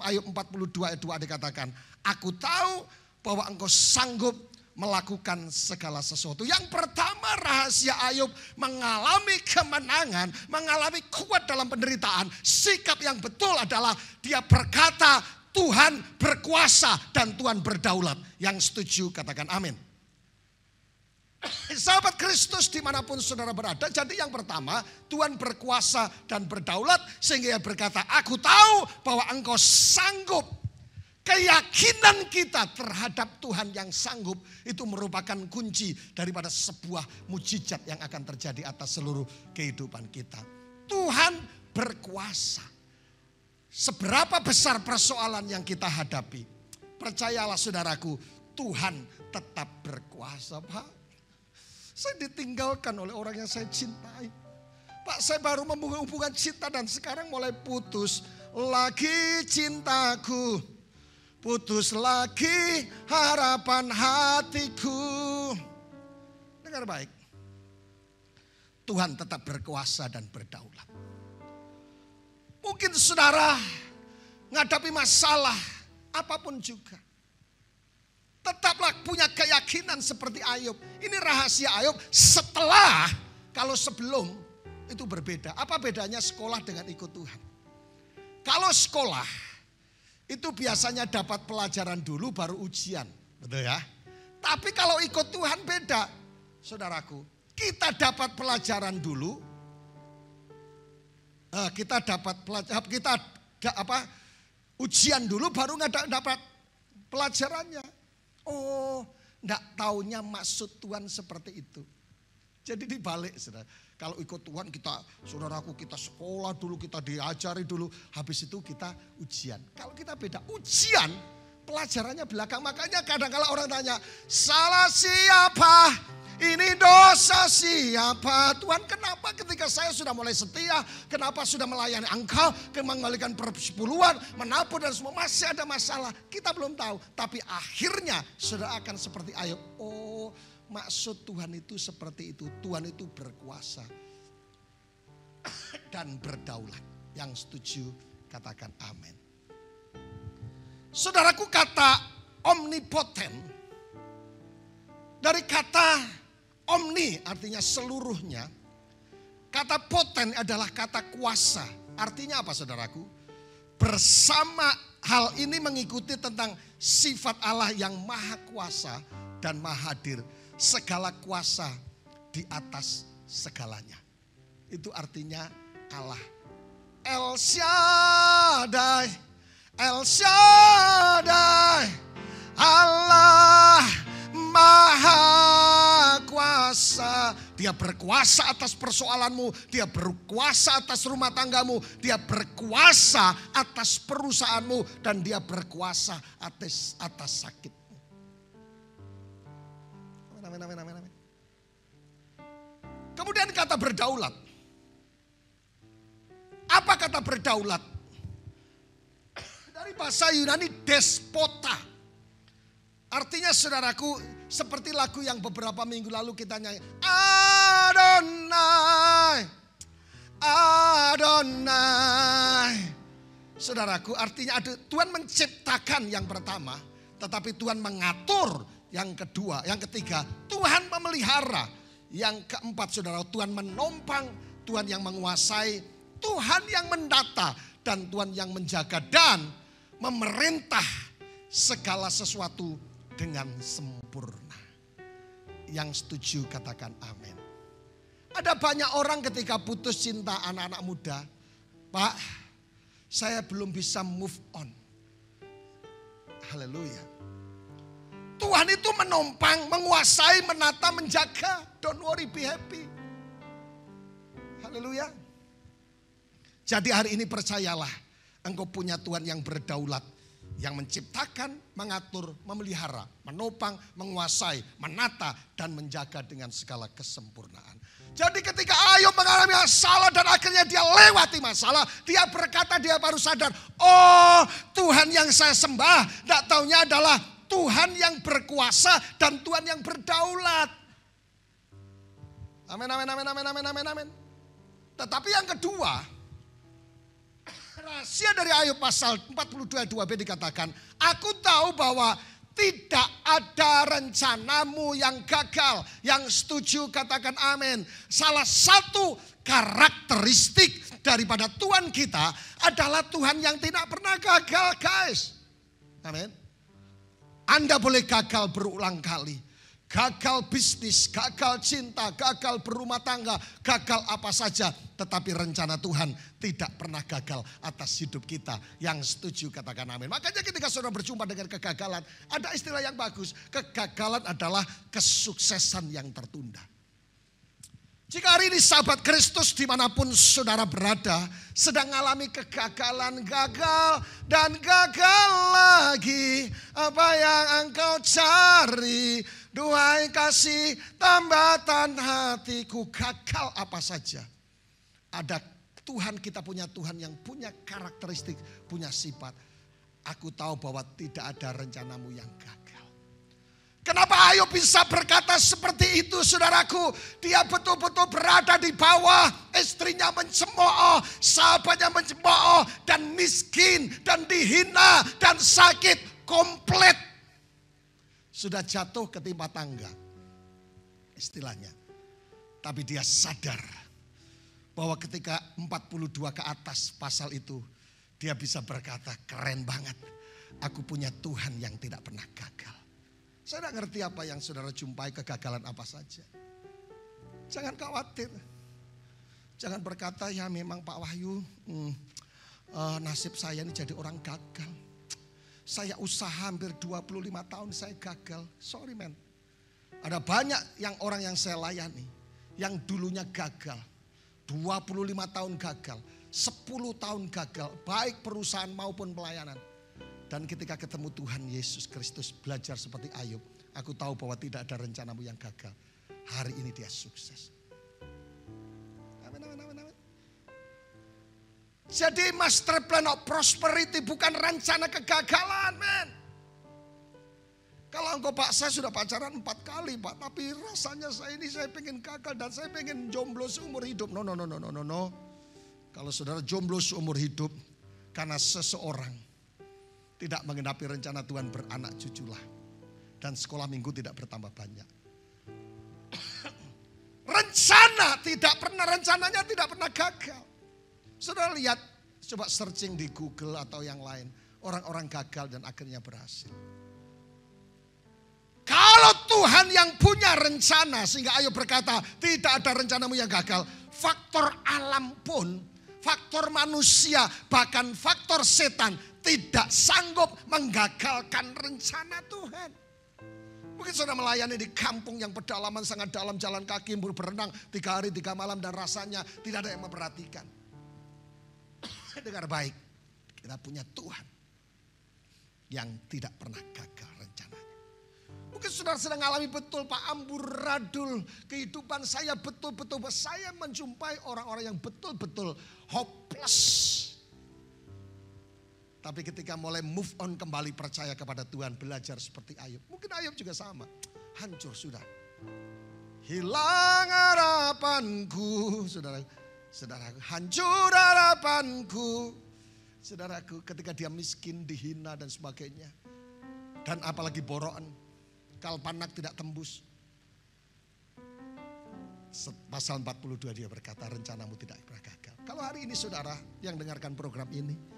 Ayub 42 ayat 2 dikatakan, aku tahu bahwa engkau sanggup melakukan segala sesuatu. Yang pertama, rahasia Ayub mengalami kemenangan, mengalami kuat dalam penderitaan. Sikap yang betul adalah dia berkata Tuhan berkuasa dan Tuhan berdaulat. Yang setuju katakan amin. Sahabat Kristus dimanapun saudara berada, jadi yang pertama Tuhan berkuasa dan berdaulat sehingga dia berkata, aku tahu bahwa engkau sanggup. Keyakinan kita terhadap Tuhan yang sanggup itu merupakan kunci daripada sebuah mujizat yang akan terjadi atas seluruh kehidupan kita. Tuhan berkuasa. Seberapa besar persoalan yang kita hadapi, percayalah saudaraku, Tuhan tetap berkuasa. Pak, saya ditinggalkan oleh orang yang saya cintai. Pak, saya baru membangun hubungan cinta dan sekarang mulai putus. Lagi cintaku, putus lagi harapan hatiku. Dengar baik. Tuhan tetap berkuasa dan berdaulat. Mungkin saudara menghadapi masalah apapun juga. Tetaplah punya keyakinan seperti Ayub. Ini rahasia Ayub setelah, kalau sebelum itu berbeda. Apa bedanya sekolah dengan ikut Tuhan? Kalau sekolah itu biasanya dapat pelajaran dulu baru ujian. Betul ya? Tapi kalau ikut Tuhan beda. Saudaraku, kita dapat pelajaran dulu. Kita dapat ujian dulu baru nggak dapat pelajarannya. Oh, nggak taunya maksud Tuhan seperti itu. Jadi dibalik, saudara. Kalau ikut Tuhan kita, saudaraku, kita sekolah dulu, kita diajari dulu. Habis itu kita ujian. Kalau kita beda, ujian Pelajarannya belakang. Makanya kadang-kala orang tanya, salah siapa? Ini dosa siapa? Tuhan, kenapa ketika saya sudah mulai setia, kenapa sudah melayani Engkau, mengembalikan persepuluhan, menabur dan semua, masih ada masalah? Kita belum tahu. Tapi akhirnya sudah akan seperti Ayub. Oh, maksud Tuhan itu seperti itu. Tuhan itu berkuasa dan berdaulat. Yang setuju katakan amin. Saudaraku, kata omnipoten dari kata omni artinya seluruhnya. Kata poten adalah kata kuasa. Artinya apa saudaraku? Bersama hal ini mengikuti tentang sifat Allah yang maha kuasa dan maha hadir. Segala kuasa di atas segalanya. Itu artinya Allah. El Shaddai, El Shaddai, Allah maha kuasa. Dia berkuasa atas persoalanmu, dia berkuasa atas rumah tanggamu, dia berkuasa atas perusahaanmu, dan dia berkuasa atas sakitmu. Amin, amin, amin, amin. Kemudian kata berdaulat. Apa kata berdaulat? Dari bahasa Yunani despota. Artinya saudaraku, seperti lagu yang beberapa minggu lalu kita nyanyi. Adonai, Adonai. Saudaraku, artinya Tuhan menciptakan yang pertama, tetapi Tuhan mengatur yang kedua, yang ketiga, Tuhan memelihara. Yang keempat saudara, Tuhan menopang, Tuhan yang menguasai, Tuhan yang mendata, dan Tuhan yang menjaga dan memerintah segala sesuatu dengan sempurna. Yang setuju katakan amin. Ada banyak orang ketika putus cinta, anak-anak muda, Pak, saya belum bisa move on. Haleluya. Tuhan itu menopang, menguasai, menata, menjaga. Don't worry, be happy. Haleluya. Jadi hari ini percayalah, engkau punya Tuhan yang berdaulat, yang menciptakan, mengatur, memelihara, menopang, menguasai, menata, dan menjaga dengan segala kesempurnaan. Jadi ketika Ayub mengalami masalah dan akhirnya dia lewati masalah, dia berkata, dia baru sadar, oh Tuhan yang saya sembah, tidak taunya adalah Tuhan yang berkuasa dan Tuhan yang berdaulat. Amin, amin, amin, amin, amin, amin, amin. Tetapi yang kedua, rahasia dari Ayub pasal 42 ayat 2b dikatakan, aku tahu bahwa tidak ada rencanamu yang gagal. Yang setuju katakan amin. Salah satu karakteristik daripada Tuhan kita adalah Tuhan yang tidak pernah gagal, guys. Amin. Anda boleh gagal berulang kali. Gagal bisnis, gagal cinta, gagal berumah tangga, gagal apa saja. Tetapi rencana Tuhan tidak pernah gagal atas hidup kita. Yang setuju katakan amin. Makanya ketika saudara berjumpa dengan kegagalan, ada istilah yang bagus. Kegagalan adalah kesuksesan yang tertunda. Jika hari ini sahabat Kristus dimanapun saudara berada, sedang mengalami kegagalan, gagal dan gagal lagi. Apa yang engkau cari? Duhai kasih tambatan hatiku, gagal apa saja. Ada Tuhan, kita punya Tuhan yang punya karakteristik, punya sifat. Aku tahu bahwa tidak ada rencanamu yang gagal. Kenapa Ayub bisa berkata seperti itu saudaraku? Dia betul-betul berada di bawah, istrinya mencemooh, sahabatnya mencemooh, dan miskin, dan dihina, dan sakit, komplit. Sudah jatuh ketimpa tangga, istilahnya. Tapi dia sadar bahwa ketika 42 ke atas pasal itu, dia bisa berkata, keren banget. Aku punya Tuhan yang tidak pernah gagal. Saya tidak ngerti apa yang saudara jumpai, kegagalan apa saja. Jangan khawatir. Jangan berkata, ya memang Pak Wahyu, nasib saya ini jadi orang gagal. Saya usaha hampir 25 tahun saya gagal. Sorry man. Ada banyak orang yang saya layani, yang dulunya gagal. 25 tahun gagal, 10 tahun gagal, baik perusahaan maupun pelayanan. Dan ketika ketemu Tuhan Yesus Kristus, belajar seperti Ayub, aku tahu bahwa tidak ada rencanamu yang gagal. Hari ini dia sukses. Amin, amin, amin, amin. Jadi master plan of prosperity bukan rencana kegagalan, men. Kalau engkau, Pak, saya sudah pacaran 4 kali, Pak. Tapi rasanya saya pengen gagal dan saya pengen jomblo seumur hidup. No. Kalau saudara jomblo seumur hidup karena seseorang tidak mengenapi rencana Tuhan, beranak cuculah. Dan sekolah minggu tidak bertambah banyak. Rencananya tidak pernah gagal. Saudara lihat, coba searching di Google atau yang lain. Orang-orang gagal dan akhirnya berhasil. Kalau Tuhan yang punya rencana, sehingga Ayub berkata tidak ada rencanamu yang gagal. Faktor alam pun, faktor manusia, bahkan faktor setan tidak sanggup menggagalkan rencana Tuhan. Mungkin saudara melayani di kampung yang pedalaman sangat dalam, jalan kaki, berenang 3 hari 3 malam dan rasanya tidak ada yang memperhatikan. Dengar baik, kita punya Tuhan yang tidak pernah gagal rencananya. Mungkin saudara sedang alami betul, Pak, amburadul kehidupan saya betul-betul. Saya menjumpai orang-orang yang betul-betul hopeless. Tapi ketika mulai move on kembali, percaya kepada Tuhan, belajar seperti Ayub. Mungkin Ayub juga sama, hancur sudah. Hilang harapanku, saudara, hancur harapanku. Saudaraku, ketika dia miskin, dihina dan sebagainya. Dan apalagi boroan, kalpanak tidak tembus. Pasal 42 dia berkata, rencanamu tidak pernah gagal. Kalau hari ini saudara yang dengarkan program ini,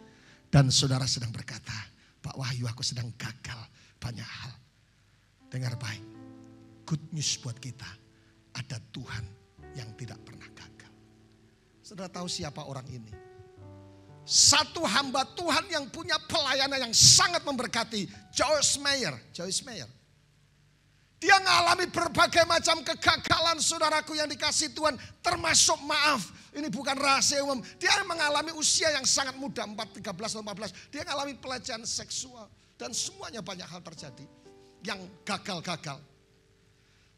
dan saudara sedang berkata, Pak Wahyu, aku sedang gagal banyak hal. Dengar baik, good news buat kita, ada Tuhan yang tidak pernah gagal. Saudara tahu siapa orang ini? Satu hamba Tuhan yang punya pelayanan yang sangat memberkati, Joyce Meyer. Dia mengalami berbagai macam kegagalan, saudaraku yang dikasih Tuhan, termasuk maaf. Ini bukan rahasia umum. Dia mengalami usia yang sangat muda, 13-14. Dia mengalami pelecehan seksual. Dan semuanya banyak hal terjadi yang gagal-gagal.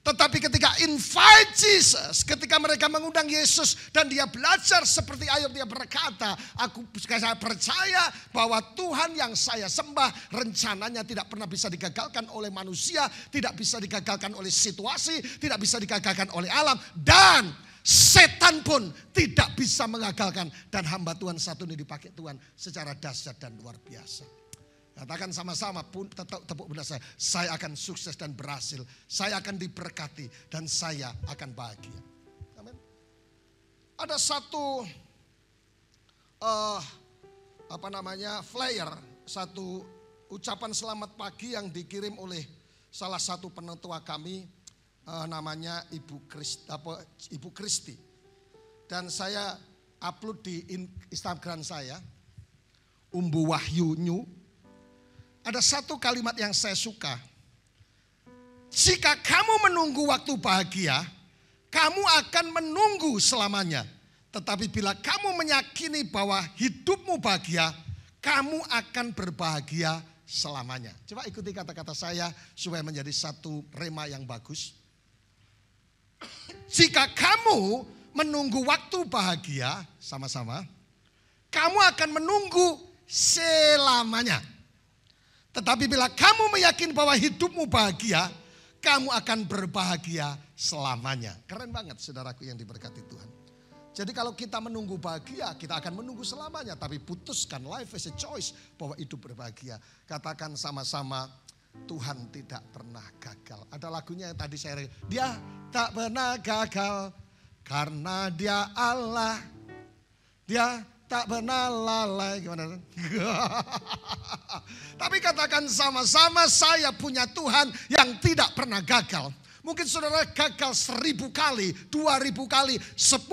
Tetapi ketika invite Jesus, ketika mereka mengundang Yesus dan dia belajar seperti Ayub, dia berkata, saya percaya bahwa Tuhan yang saya sembah rencananya tidak pernah bisa digagalkan oleh manusia, tidak bisa digagalkan oleh situasi, tidak bisa digagalkan oleh alam, dan setan pun tidak bisa mengagalkan. Dan hamba Tuhan satu ini dipakai Tuhan secara dahsyat dan luar biasa. Katakan sama-sama, pun tepuk benar saya akan sukses dan berhasil. Saya akan diberkati dan saya akan bahagia. Amin. Ada satu flyer, satu ucapan selamat pagi yang dikirim oleh salah satu penetua kami, namanya Ibu Kristi. Dan saya upload di Instagram saya, Umbu Wahyu New. Ada satu kalimat yang saya suka. Jika kamu menunggu waktu bahagia, kamu akan menunggu selamanya. Tetapi bila kamu meyakini bahwa hidupmu bahagia, kamu akan berbahagia selamanya. Coba ikuti kata-kata saya supaya menjadi satu rema yang bagus. Jika kamu menunggu waktu bahagia, sama-sama, kamu akan menunggu selamanya. Tetapi bila kamu meyakini bahwa hidupmu bahagia, kamu akan berbahagia selamanya. Keren banget saudaraku yang diberkati Tuhan. Jadi kalau kita menunggu bahagia, kita akan menunggu selamanya. Tapi putuskan, life is a choice, bahwa hidup berbahagia. Katakan sama-sama, Tuhan tidak pernah gagal. Ada lagunya yang tadi saya, dia tak pernah gagal karena dia Allah. Dia tak pernah lalai, gimana? Tapi katakan sama-sama, saya punya Tuhan yang tidak pernah gagal. Mungkin saudara gagal 1000 kali, 2000 kali, 10.000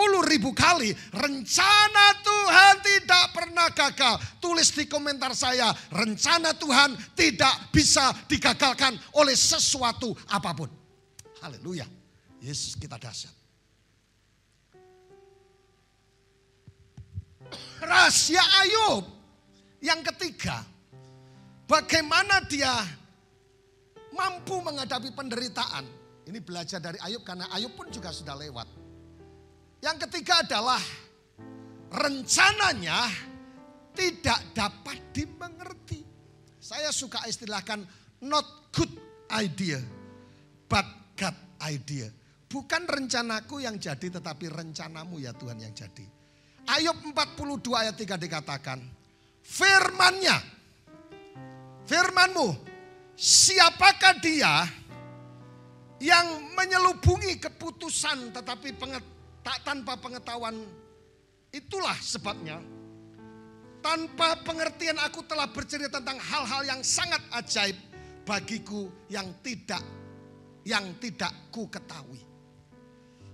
kali. Rencana Tuhan tidak pernah gagal. Tulis di komentar saya, rencana Tuhan tidak bisa digagalkan oleh sesuatu apapun. Haleluya. Yesus kita dahsyat. Rahasia Ayub yang ketiga, Bagaimana dia mampu menghadapi penderitaan. Ini belajar dari Ayub karena Ayub pun juga sudah lewat. Yang ketiga adalah rencananya tidak dapat dimengerti. Saya suka istilahkan not good idea, but God idea. Bukan rencanaku yang jadi tetapi rencanamu ya Tuhan yang jadi. Ayub 42 ayat 3 dikatakan, firmanmu, siapakah dia yang menyelubungi keputusan tetapi tanpa pengetahuan, itulah sebabnya. Tanpa pengertian aku telah bercerita tentang hal-hal yang sangat ajaib bagiku yang tidak ku ketahui.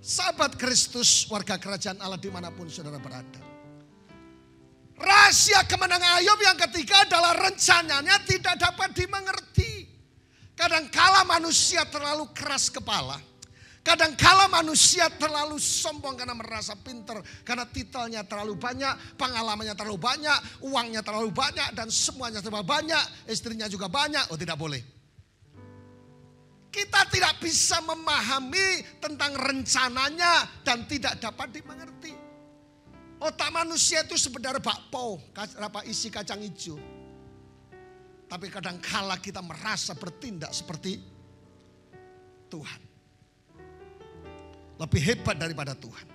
Sahabat Kristus, warga kerajaan Allah dimanapun saudara berada. Rahasia kemenangan Ayub yang ketiga adalah rencananya tidak dapat dimengerti. Kadangkala manusia terlalu keras kepala. Kadangkala manusia terlalu sombong karena merasa pintar. Karena titelnya terlalu banyak, pengalamannya terlalu banyak, uangnya terlalu banyak, dan semuanya terlalu banyak, istrinya juga banyak. Oh, tidak boleh. Kita tidak bisa memahami tentang rencananya dan tidak dapat dimengerti. Otak manusia itu sebenarnya bakpao, isi kacang hijau. Tapi kadangkala kita merasa bertindak seperti Tuhan. Lebih hebat daripada Tuhan.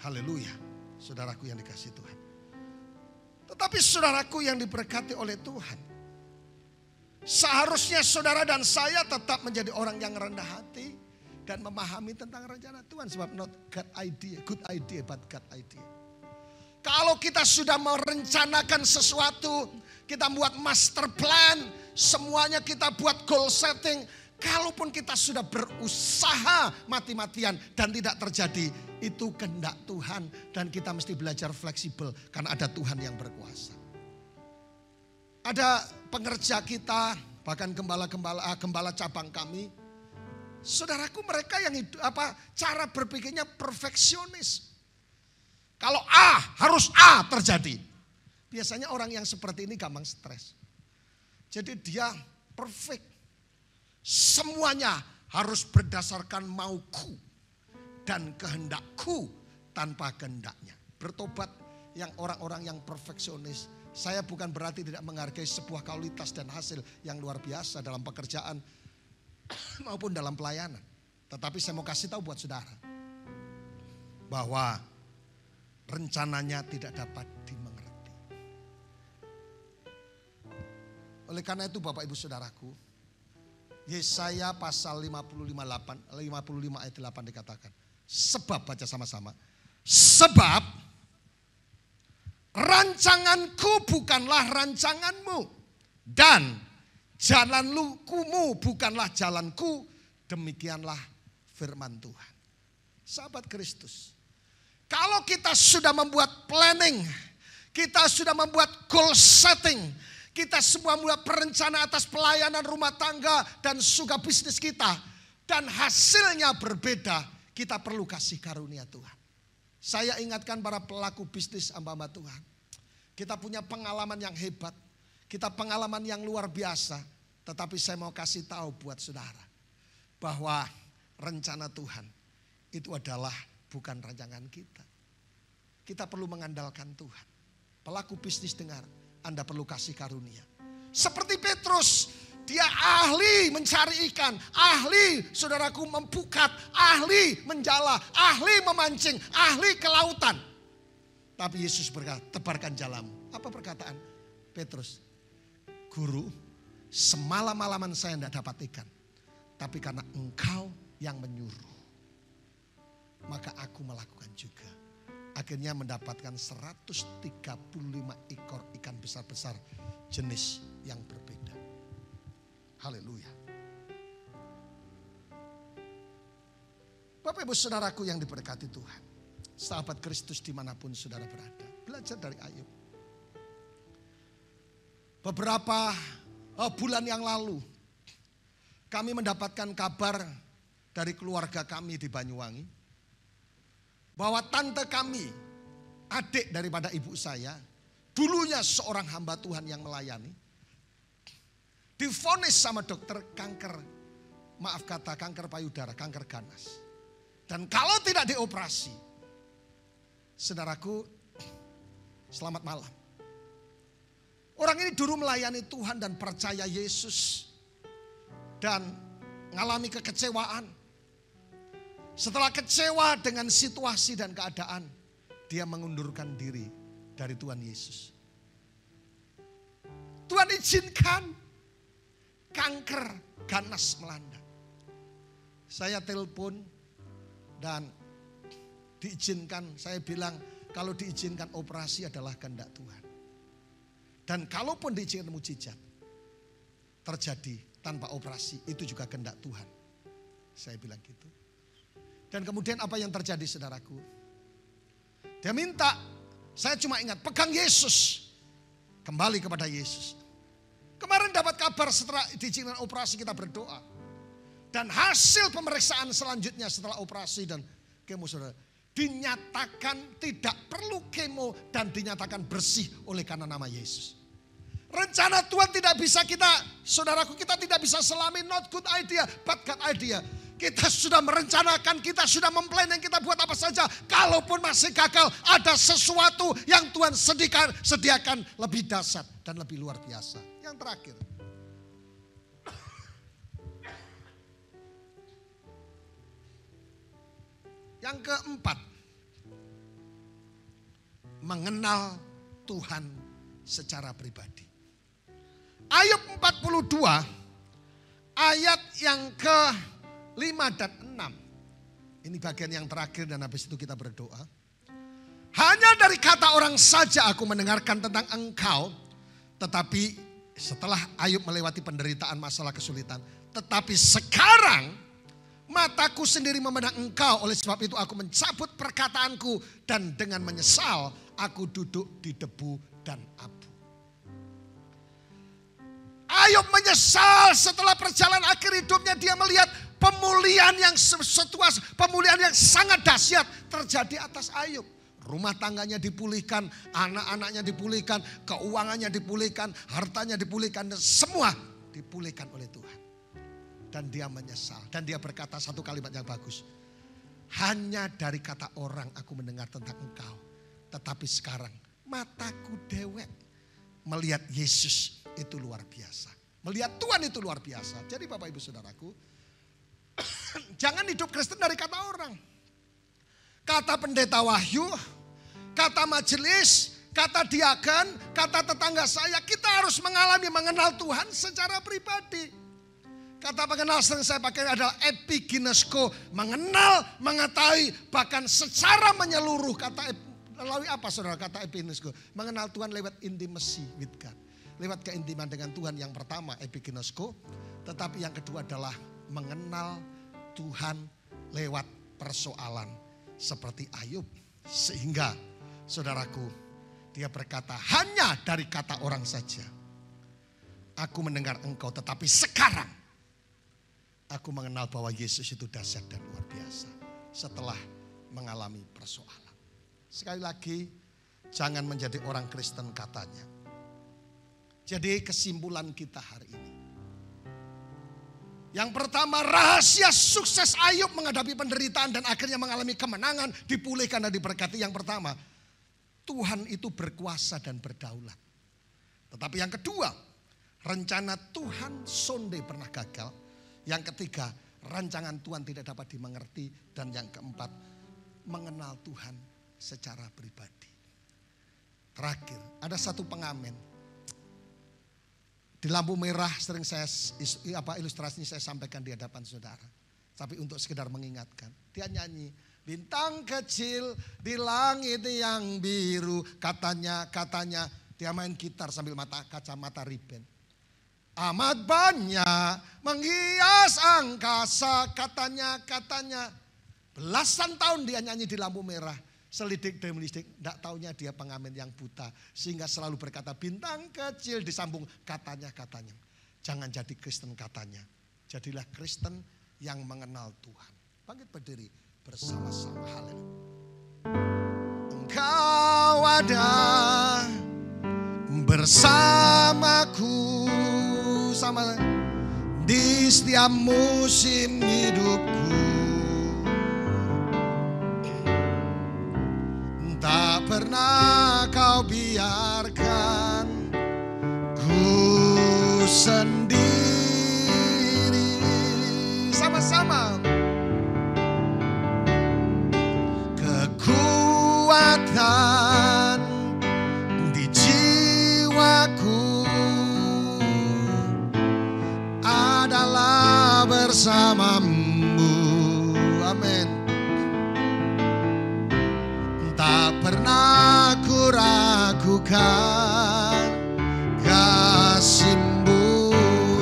Haleluya. Saudaraku yang dikasihi Tuhan. Tetapi saudaraku yang diberkati oleh Tuhan. Seharusnya saudara dan saya tetap menjadi orang yang rendah hati. Dan memahami tentang rencana Tuhan. Sebab not God idea, good idea but God idea. Kalau kita sudah merencanakan sesuatu. Kita buat master plan. Semuanya kita buat goal setting. Kalaupun kita sudah berusaha mati-matian dan tidak terjadi, itu kehendak Tuhan dan kita mesti belajar fleksibel karena ada Tuhan yang berkuasa. Ada pengerja kita, bahkan gembala cabang kami, saudaraku mereka yang cara berpikirnya perfeksionis. Kalau harus terjadi. Biasanya orang yang seperti ini gampang stres. Jadi dia perfect. Semuanya harus berdasarkan mauku dan kehendakku tanpa kehendaknya. Bertobat yang orang-orang yang perfeksionis. Saya bukan berarti tidak menghargai sebuah kualitas dan hasil yang luar biasa dalam pekerjaan maupun dalam pelayanan. Tetapi saya mau kasih tahu buat saudara bahwa rencananya tidak dapat dimengerti. Oleh karena itu Bapak Ibu Saudaraku, Yesaya pasal 55 ayat 8 dikatakan. Sebab, baca sama-sama. Sebab rancanganku bukanlah rancanganmu. Dan jalanku bukanlah jalanku. Demikianlah firman Tuhan. Sahabat Kristus. Kalau kita sudah membuat planning. Kita sudah membuat goal setting. Kita semua mulai perencana atas pelayanan rumah tangga dan juga bisnis kita. Dan hasilnya berbeda. Kita perlu kasih karunia Tuhan. Saya ingatkan para pelaku bisnis hamba-hamba Tuhan. Kita punya pengalaman yang hebat. Kita pengalaman yang luar biasa. Tetapi saya mau kasih tahu buat saudara. Bahwa rencana Tuhan itu adalah bukan rancangan kita. Kita perlu mengandalkan Tuhan. Pelaku bisnis dengar. Anda perlu kasih karunia. Seperti Petrus, dia ahli mencari ikan, ahli saudaraku mempukat, ahli menjala, ahli memancing, ahli ke lautan. Tapi Yesus berkata, tebarkan jalamu. Apa perkataan Petrus? Guru, semalam-malaman saya tidak dapat ikan. Tapi karena engkau yang menyuruh, maka aku melakukan juga. Akhirnya mendapatkan 135 ekor ikan besar-besar jenis yang berbeda. Haleluya. Bapak Ibu Saudaraku yang diberkati Tuhan. Sahabat Kristus dimanapun saudara berada. Belajar dari Ayub. Beberapa bulan yang lalu. Kami mendapatkan kabar dari keluarga kami di Banyuwangi. Bahwa tante kami, adik daripada ibu saya, dulunya seorang hamba Tuhan yang melayani. divonis sama dokter kanker, maaf kata kanker payudara, kanker ganas. Dan kalau tidak dioperasi, saudaraku, selamat malam. Orang ini dulu melayani Tuhan dan percaya Yesus. Dan mengalami kekecewaan. Setelah kecewa dengan situasi dan keadaan, dia mengundurkan diri dari Tuhan Yesus. Tuhan izinkan kanker ganas melanda. Saya telepon dan diizinkan, saya bilang kalau diizinkan operasi adalah kehendak Tuhan. Dan kalaupun diizinkan mujizat terjadi tanpa operasi, itu juga kehendak Tuhan. Saya bilang gitu. Dan kemudian apa yang terjadi saudaraku? Dia minta, saya cuma ingat pegang Yesus. Kembali kepada Yesus. Kemarin dapat kabar setelah diizinkan operasi kita berdoa. Dan hasil pemeriksaan selanjutnya setelah operasi dan kemo saudara. Dinyatakan tidak perlu kemo dan dinyatakan bersih oleh karena nama Yesus. Rencana Tuhan tidak bisa kita, saudaraku, kita tidak bisa selami not good idea, but God idea. Kita sudah merencanakan, kita sudah memplanning, kita buat apa saja. Kalaupun masih gagal, ada sesuatu yang Tuhan sediakan lebih dahsyat dan lebih luar biasa. Yang terakhir. Yang keempat, mengenal Tuhan secara pribadi. Ayub 42 ayat yang ke-5 dan 6. Ini bagian yang terakhir dan habis itu kita berdoa. Hanya dari kata orang saja aku mendengarkan tentang engkau. Tetapi setelah Ayub melewati penderitaan masalah kesulitan. Tetapi sekarang mataku sendiri memandang engkau. Oleh sebab itu aku mencabut perkataanku. Dan dengan menyesal aku duduk di debu dan abu. Ayub menyesal setelah perjalanan akhir hidupnya, dia melihat pemulihan yang pemulihan yang sangat dahsyat terjadi atas Ayub. Rumah tangganya dipulihkan, anak-anaknya dipulihkan, keuangannya dipulihkan, hartanya dipulihkan, dan semua dipulihkan oleh Tuhan. Dan dia menyesal dan dia berkata satu kalimat yang bagus. Hanya dari kata orang aku mendengar tentang engkau, tetapi sekarang mataku dewek melihat Yesus. Itu luar biasa. Melihat Tuhan itu luar biasa. Jadi Bapak Ibu Saudaraku, jangan hidup Kristen dari kata orang. Kata pendeta Wahyu, kata majelis, kata diaken, kata tetangga saya. Kita harus mengenal Tuhan secara pribadi. Kata pengenal sering saya pakai adalah epiginesko. Mengenal, mengetahui, bahkan secara menyeluruh. Melalui apa saudara kata epiginesko? Mengenal Tuhan lewat intimacy with God. Lewat keintiman dengan Tuhan yang pertama epiginesko. Tetapi yang kedua adalah mengenal Tuhan lewat persoalan. Seperti Ayub. Sehingga saudaraku, dia berkata hanya dari kata orang saja. Aku mendengar engkau, tetapi sekarang aku mengenal bahwa Yesus itu dahsyat dan luar biasa. Setelah mengalami persoalan. Sekali lagi, jangan menjadi orang Kristen katanya. Jadi kesimpulan kita hari ini. Yang pertama, rahasia sukses Ayub menghadapi penderitaan dan akhirnya mengalami kemenangan, dipulihkan dan diberkati. Yang pertama, Tuhan itu berkuasa dan berdaulat. Tetapi yang kedua, rencana Tuhan sonde pernah gagal. Yang ketiga, rancangan Tuhan tidak dapat dimengerti. Dan yang keempat, mengenal Tuhan secara pribadi. Terakhir, ada satu pengamen. Di lampu merah sering saya ilustrasinya saya sampaikan di hadapan saudara. Tapi untuk sekedar mengingatkan. Dia nyanyi, bintang kecil di langit yang biru. Katanya dia main gitar sambil kacamata riben. Amat banyak menghias angkasa. Katanya. Belasan tahun dia nyanyi di lampu merah. Selidik demi lidik, tidak taunya dia pengamen yang buta. Sehingga selalu berkata bintang kecil disambung katanya. Jangan jadi Kristen katanya. Jadilah Kristen yang mengenal Tuhan. Bangkit berdiri bersama-sama. Haleluya. Engkau ada bersamaku sama-sama. Di setiap musim hidupku, tak pernah kau biarkan ku sendiri. Sama-sama. Kekuatan di jiwaku adalah bersamamu. Amin. Tak pernah ku ragukan kasih-Mu.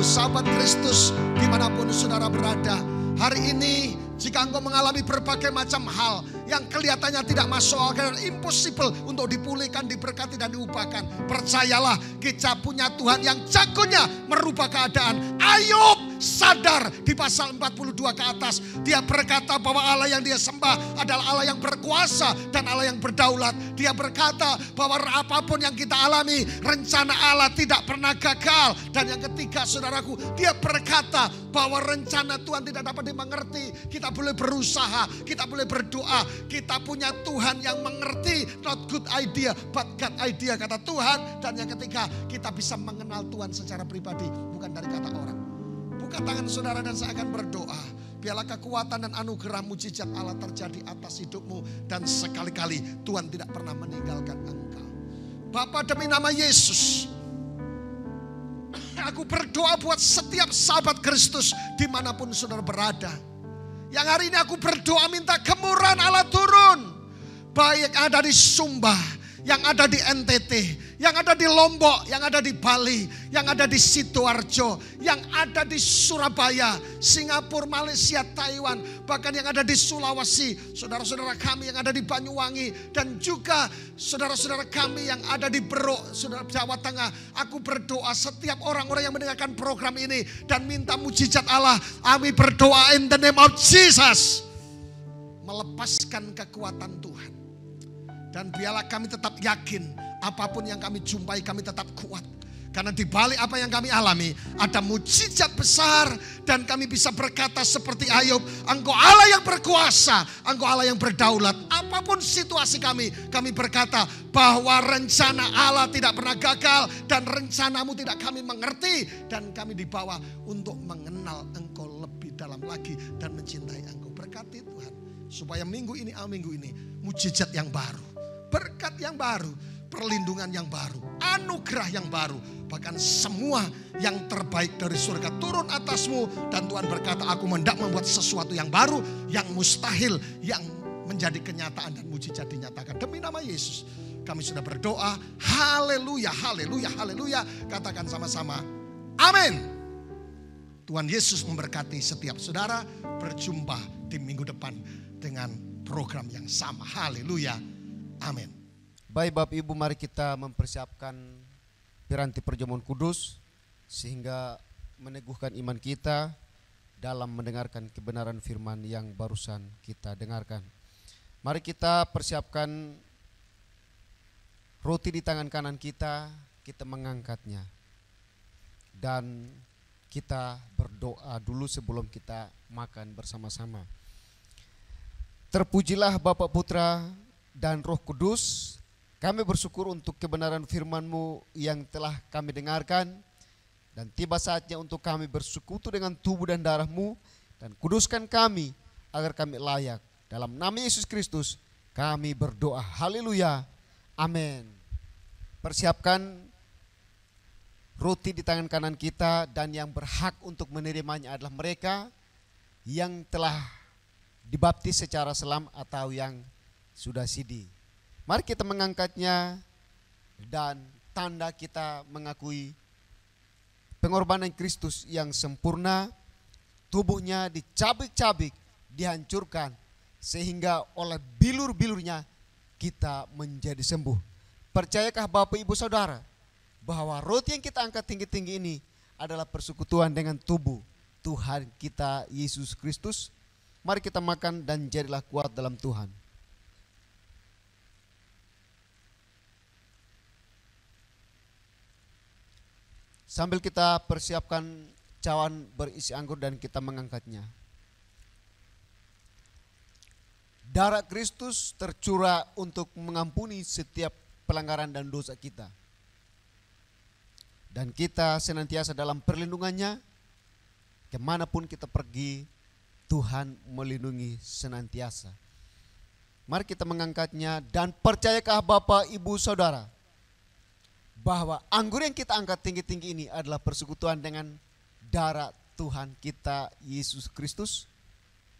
Sahabat Kristus, dimanapun saudara berada, hari ini jika engkau mengalami berbagai macam hal yang kelihatannya tidak masuk akal dan impossible untuk dipulihkan, diberkati dan diubahkan, percayalah kita punya Tuhan yang jagonya merubah keadaan. Ayub sadar di pasal 42 ke atas, dia berkata bahwa Allah yang dia sembah adalah Allah yang berkuasa dan Allah yang berdaulat. Dia berkata bahwa apapun yang kita alami, rencana Allah tidak pernah gagal. Dan yang ketiga, saudaraku, dia berkata bahwa rencana Tuhan tidak dapat dimengerti. Kita boleh berusaha, kita boleh berdoa, kita punya Tuhan yang mengerti. Not good idea, but God idea, kata Tuhan. Dan yang ketiga, kita bisa mengenal Tuhan secara pribadi, bukan dari kata orang. Buka tangan saudara dan saya akan berdoa. Biarlah kekuatan dan anugerah mujizat Allah terjadi atas hidupmu. Dan sekali-kali Tuhan tidak pernah meninggalkan engkau. Bapa, demi nama Yesus, aku berdoa buat setiap sahabat Kristus dimanapun saudara berada. Yang hari ini aku berdoa minta kemurahan Allah turun. Baik ada di Sumba, yang ada di NTT, yang ada di Lombok, yang ada di Bali, yang ada di Sidoarjo, yang ada di Surabaya, Singapura, Malaysia, Taiwan, bahkan yang ada di Sulawesi, saudara-saudara kami yang ada di Banyuwangi, dan juga saudara-saudara kami yang ada di Beruk, saudara Jawa Tengah. Aku berdoa setiap orang-orang yang mendengarkan program ini dan minta mujizat Allah. Kami berdoa in the name of Jesus, melepaskan kekuatan Tuhan. Dan biarlah kami tetap yakin apapun yang kami jumpai kami tetap kuat. Karena di balik apa yang kami alami ada mujizat besar. Dan kami bisa berkata seperti Ayub, Engkau Allah yang berkuasa, Engkau Allah yang berdaulat. Apapun situasi kami berkata bahwa rencana Allah tidak pernah gagal. Dan rencanamu tidak kami mengerti. Dan kami dibawa untuk mengenal Engkau lebih dalam lagi dan mencintai Engkau. Berkati Tuhan supaya minggu ini mujizat yang baru, berkat yang baru, perlindungan yang baru, anugerah yang baru, bahkan semua yang terbaik dari surga turun atasmu. Dan Tuhan berkata, aku hendak membuat sesuatu yang baru, yang mustahil, yang menjadi kenyataan dan mujizat dinyatakan. Demi nama Yesus kami sudah berdoa. Haleluya, haleluya, haleluya. Katakan sama-sama, amin. Tuhan Yesus memberkati setiap saudara. Berjumpa di minggu depan dengan program yang sama. Haleluya, amin. Baik Bapak Ibu, mari kita mempersiapkan piranti perjamuan kudus sehingga meneguhkan iman kita dalam mendengarkan kebenaran firman yang barusan kita dengarkan. Mari kita persiapkan roti di tangan kanan kita, kita mengangkatnya. Dan kita berdoa dulu sebelum kita makan bersama-sama. Terpujilah Bapa, Putra dan Roh Kudus. Kami bersyukur untuk kebenaran firman-Mu yang telah kami dengarkan. Dan tiba saatnya untuk kami bersekutu dengan tubuh dan darah-Mu. Dan kuduskan kami agar kami layak. Dalam nama Yesus Kristus kami berdoa. Haleluya. Amin. Persiapkan roti di tangan kanan kita, dan yang berhak untuk menerimanya adalah mereka yang telah dibaptis secara selam atau yang sudah sidi. Mari kita mengangkatnya dan tanda kita mengakui pengorbanan Kristus yang sempurna. Tubuhnya dicabik-cabik, dihancurkan, sehingga oleh bilur-bilurnya kita menjadi sembuh. Percayakah Bapak Ibu Saudara bahwa roti yang kita angkat tinggi-tinggi ini adalah persekutuan dengan tubuh Tuhan kita Yesus Kristus? Mari kita makan dan jadilah kuat dalam Tuhan. Sambil kita persiapkan cawan berisi anggur dan kita mengangkatnya. Darah Kristus tercurah untuk mengampuni setiap pelanggaran dan dosa kita. Dan kita senantiasa dalam perlindungannya, kemanapun kita pergi, Tuhan melindungi senantiasa. Mari kita mengangkatnya dan percayakah Bapak, Ibu, Saudara, bahwa anggur yang kita angkat tinggi-tinggi ini adalah persekutuan dengan darah Tuhan kita Yesus Kristus.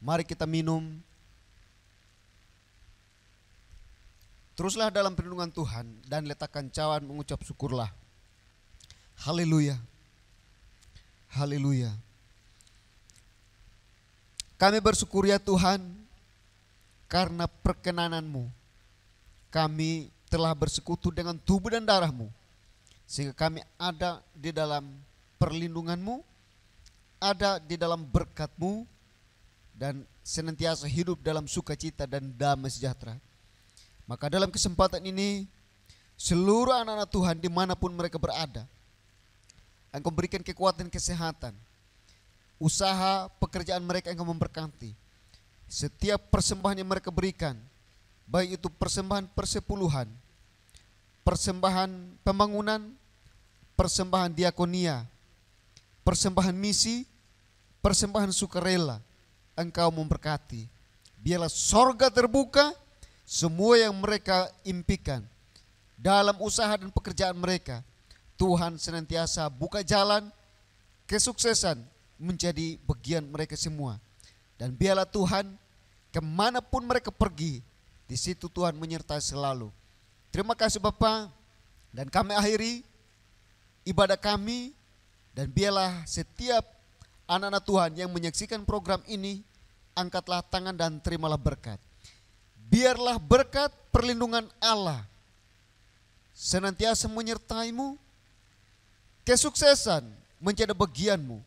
Mari kita minum. Teruslah dalam perlindungan Tuhan dan letakkan cawan mengucap syukurlah. Haleluya. Haleluya. Kami bersyukur ya Tuhan, karena perkenanan-Mu kami telah bersekutu dengan tubuh dan darah-Mu, sehingga kami ada di dalam perlindungan-Mu, ada di dalam berkat-Mu, dan senantiasa hidup dalam sukacita dan damai sejahtera. Maka dalam kesempatan ini, seluruh anak-anak Tuhan dimanapun mereka berada, Engkau berikan kekuatan kesehatan, usaha pekerjaan mereka Engkau memberkati. Setiap persembahan yang mereka berikan, baik itu persembahan persepuluhan, persembahan pembangunan, persembahan diakonia, persembahan misi, persembahan sukarela, Engkau memberkati. Biarlah sorga terbuka, semua yang mereka impikan dalam usaha dan pekerjaan mereka, Tuhan senantiasa buka jalan, kesuksesan menjadi bagian mereka semua. Dan biarlah Tuhan kemanapun mereka pergi, di situ Tuhan menyertai selalu. Terima kasih Bapa, dan kami akhiri ibadah kami, dan biarlah setiap anak-anak Tuhan yang menyaksikan program ini, angkatlah tangan dan terimalah berkat. Biarlah berkat perlindungan Allah senantiasa menyertai-Mu, kesuksesan menjadi bagian-Mu.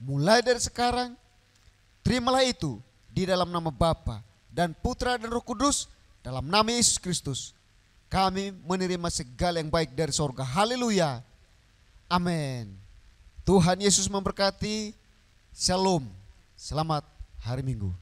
Mulai dari sekarang, terimalah itu di dalam nama Bapa dan Putra dan Roh Kudus, dalam nama Yesus Kristus. Kami menerima segala yang baik dari sorga. Haleluya. Amin. Tuhan Yesus memberkati. Shalom. Selamat hari Minggu.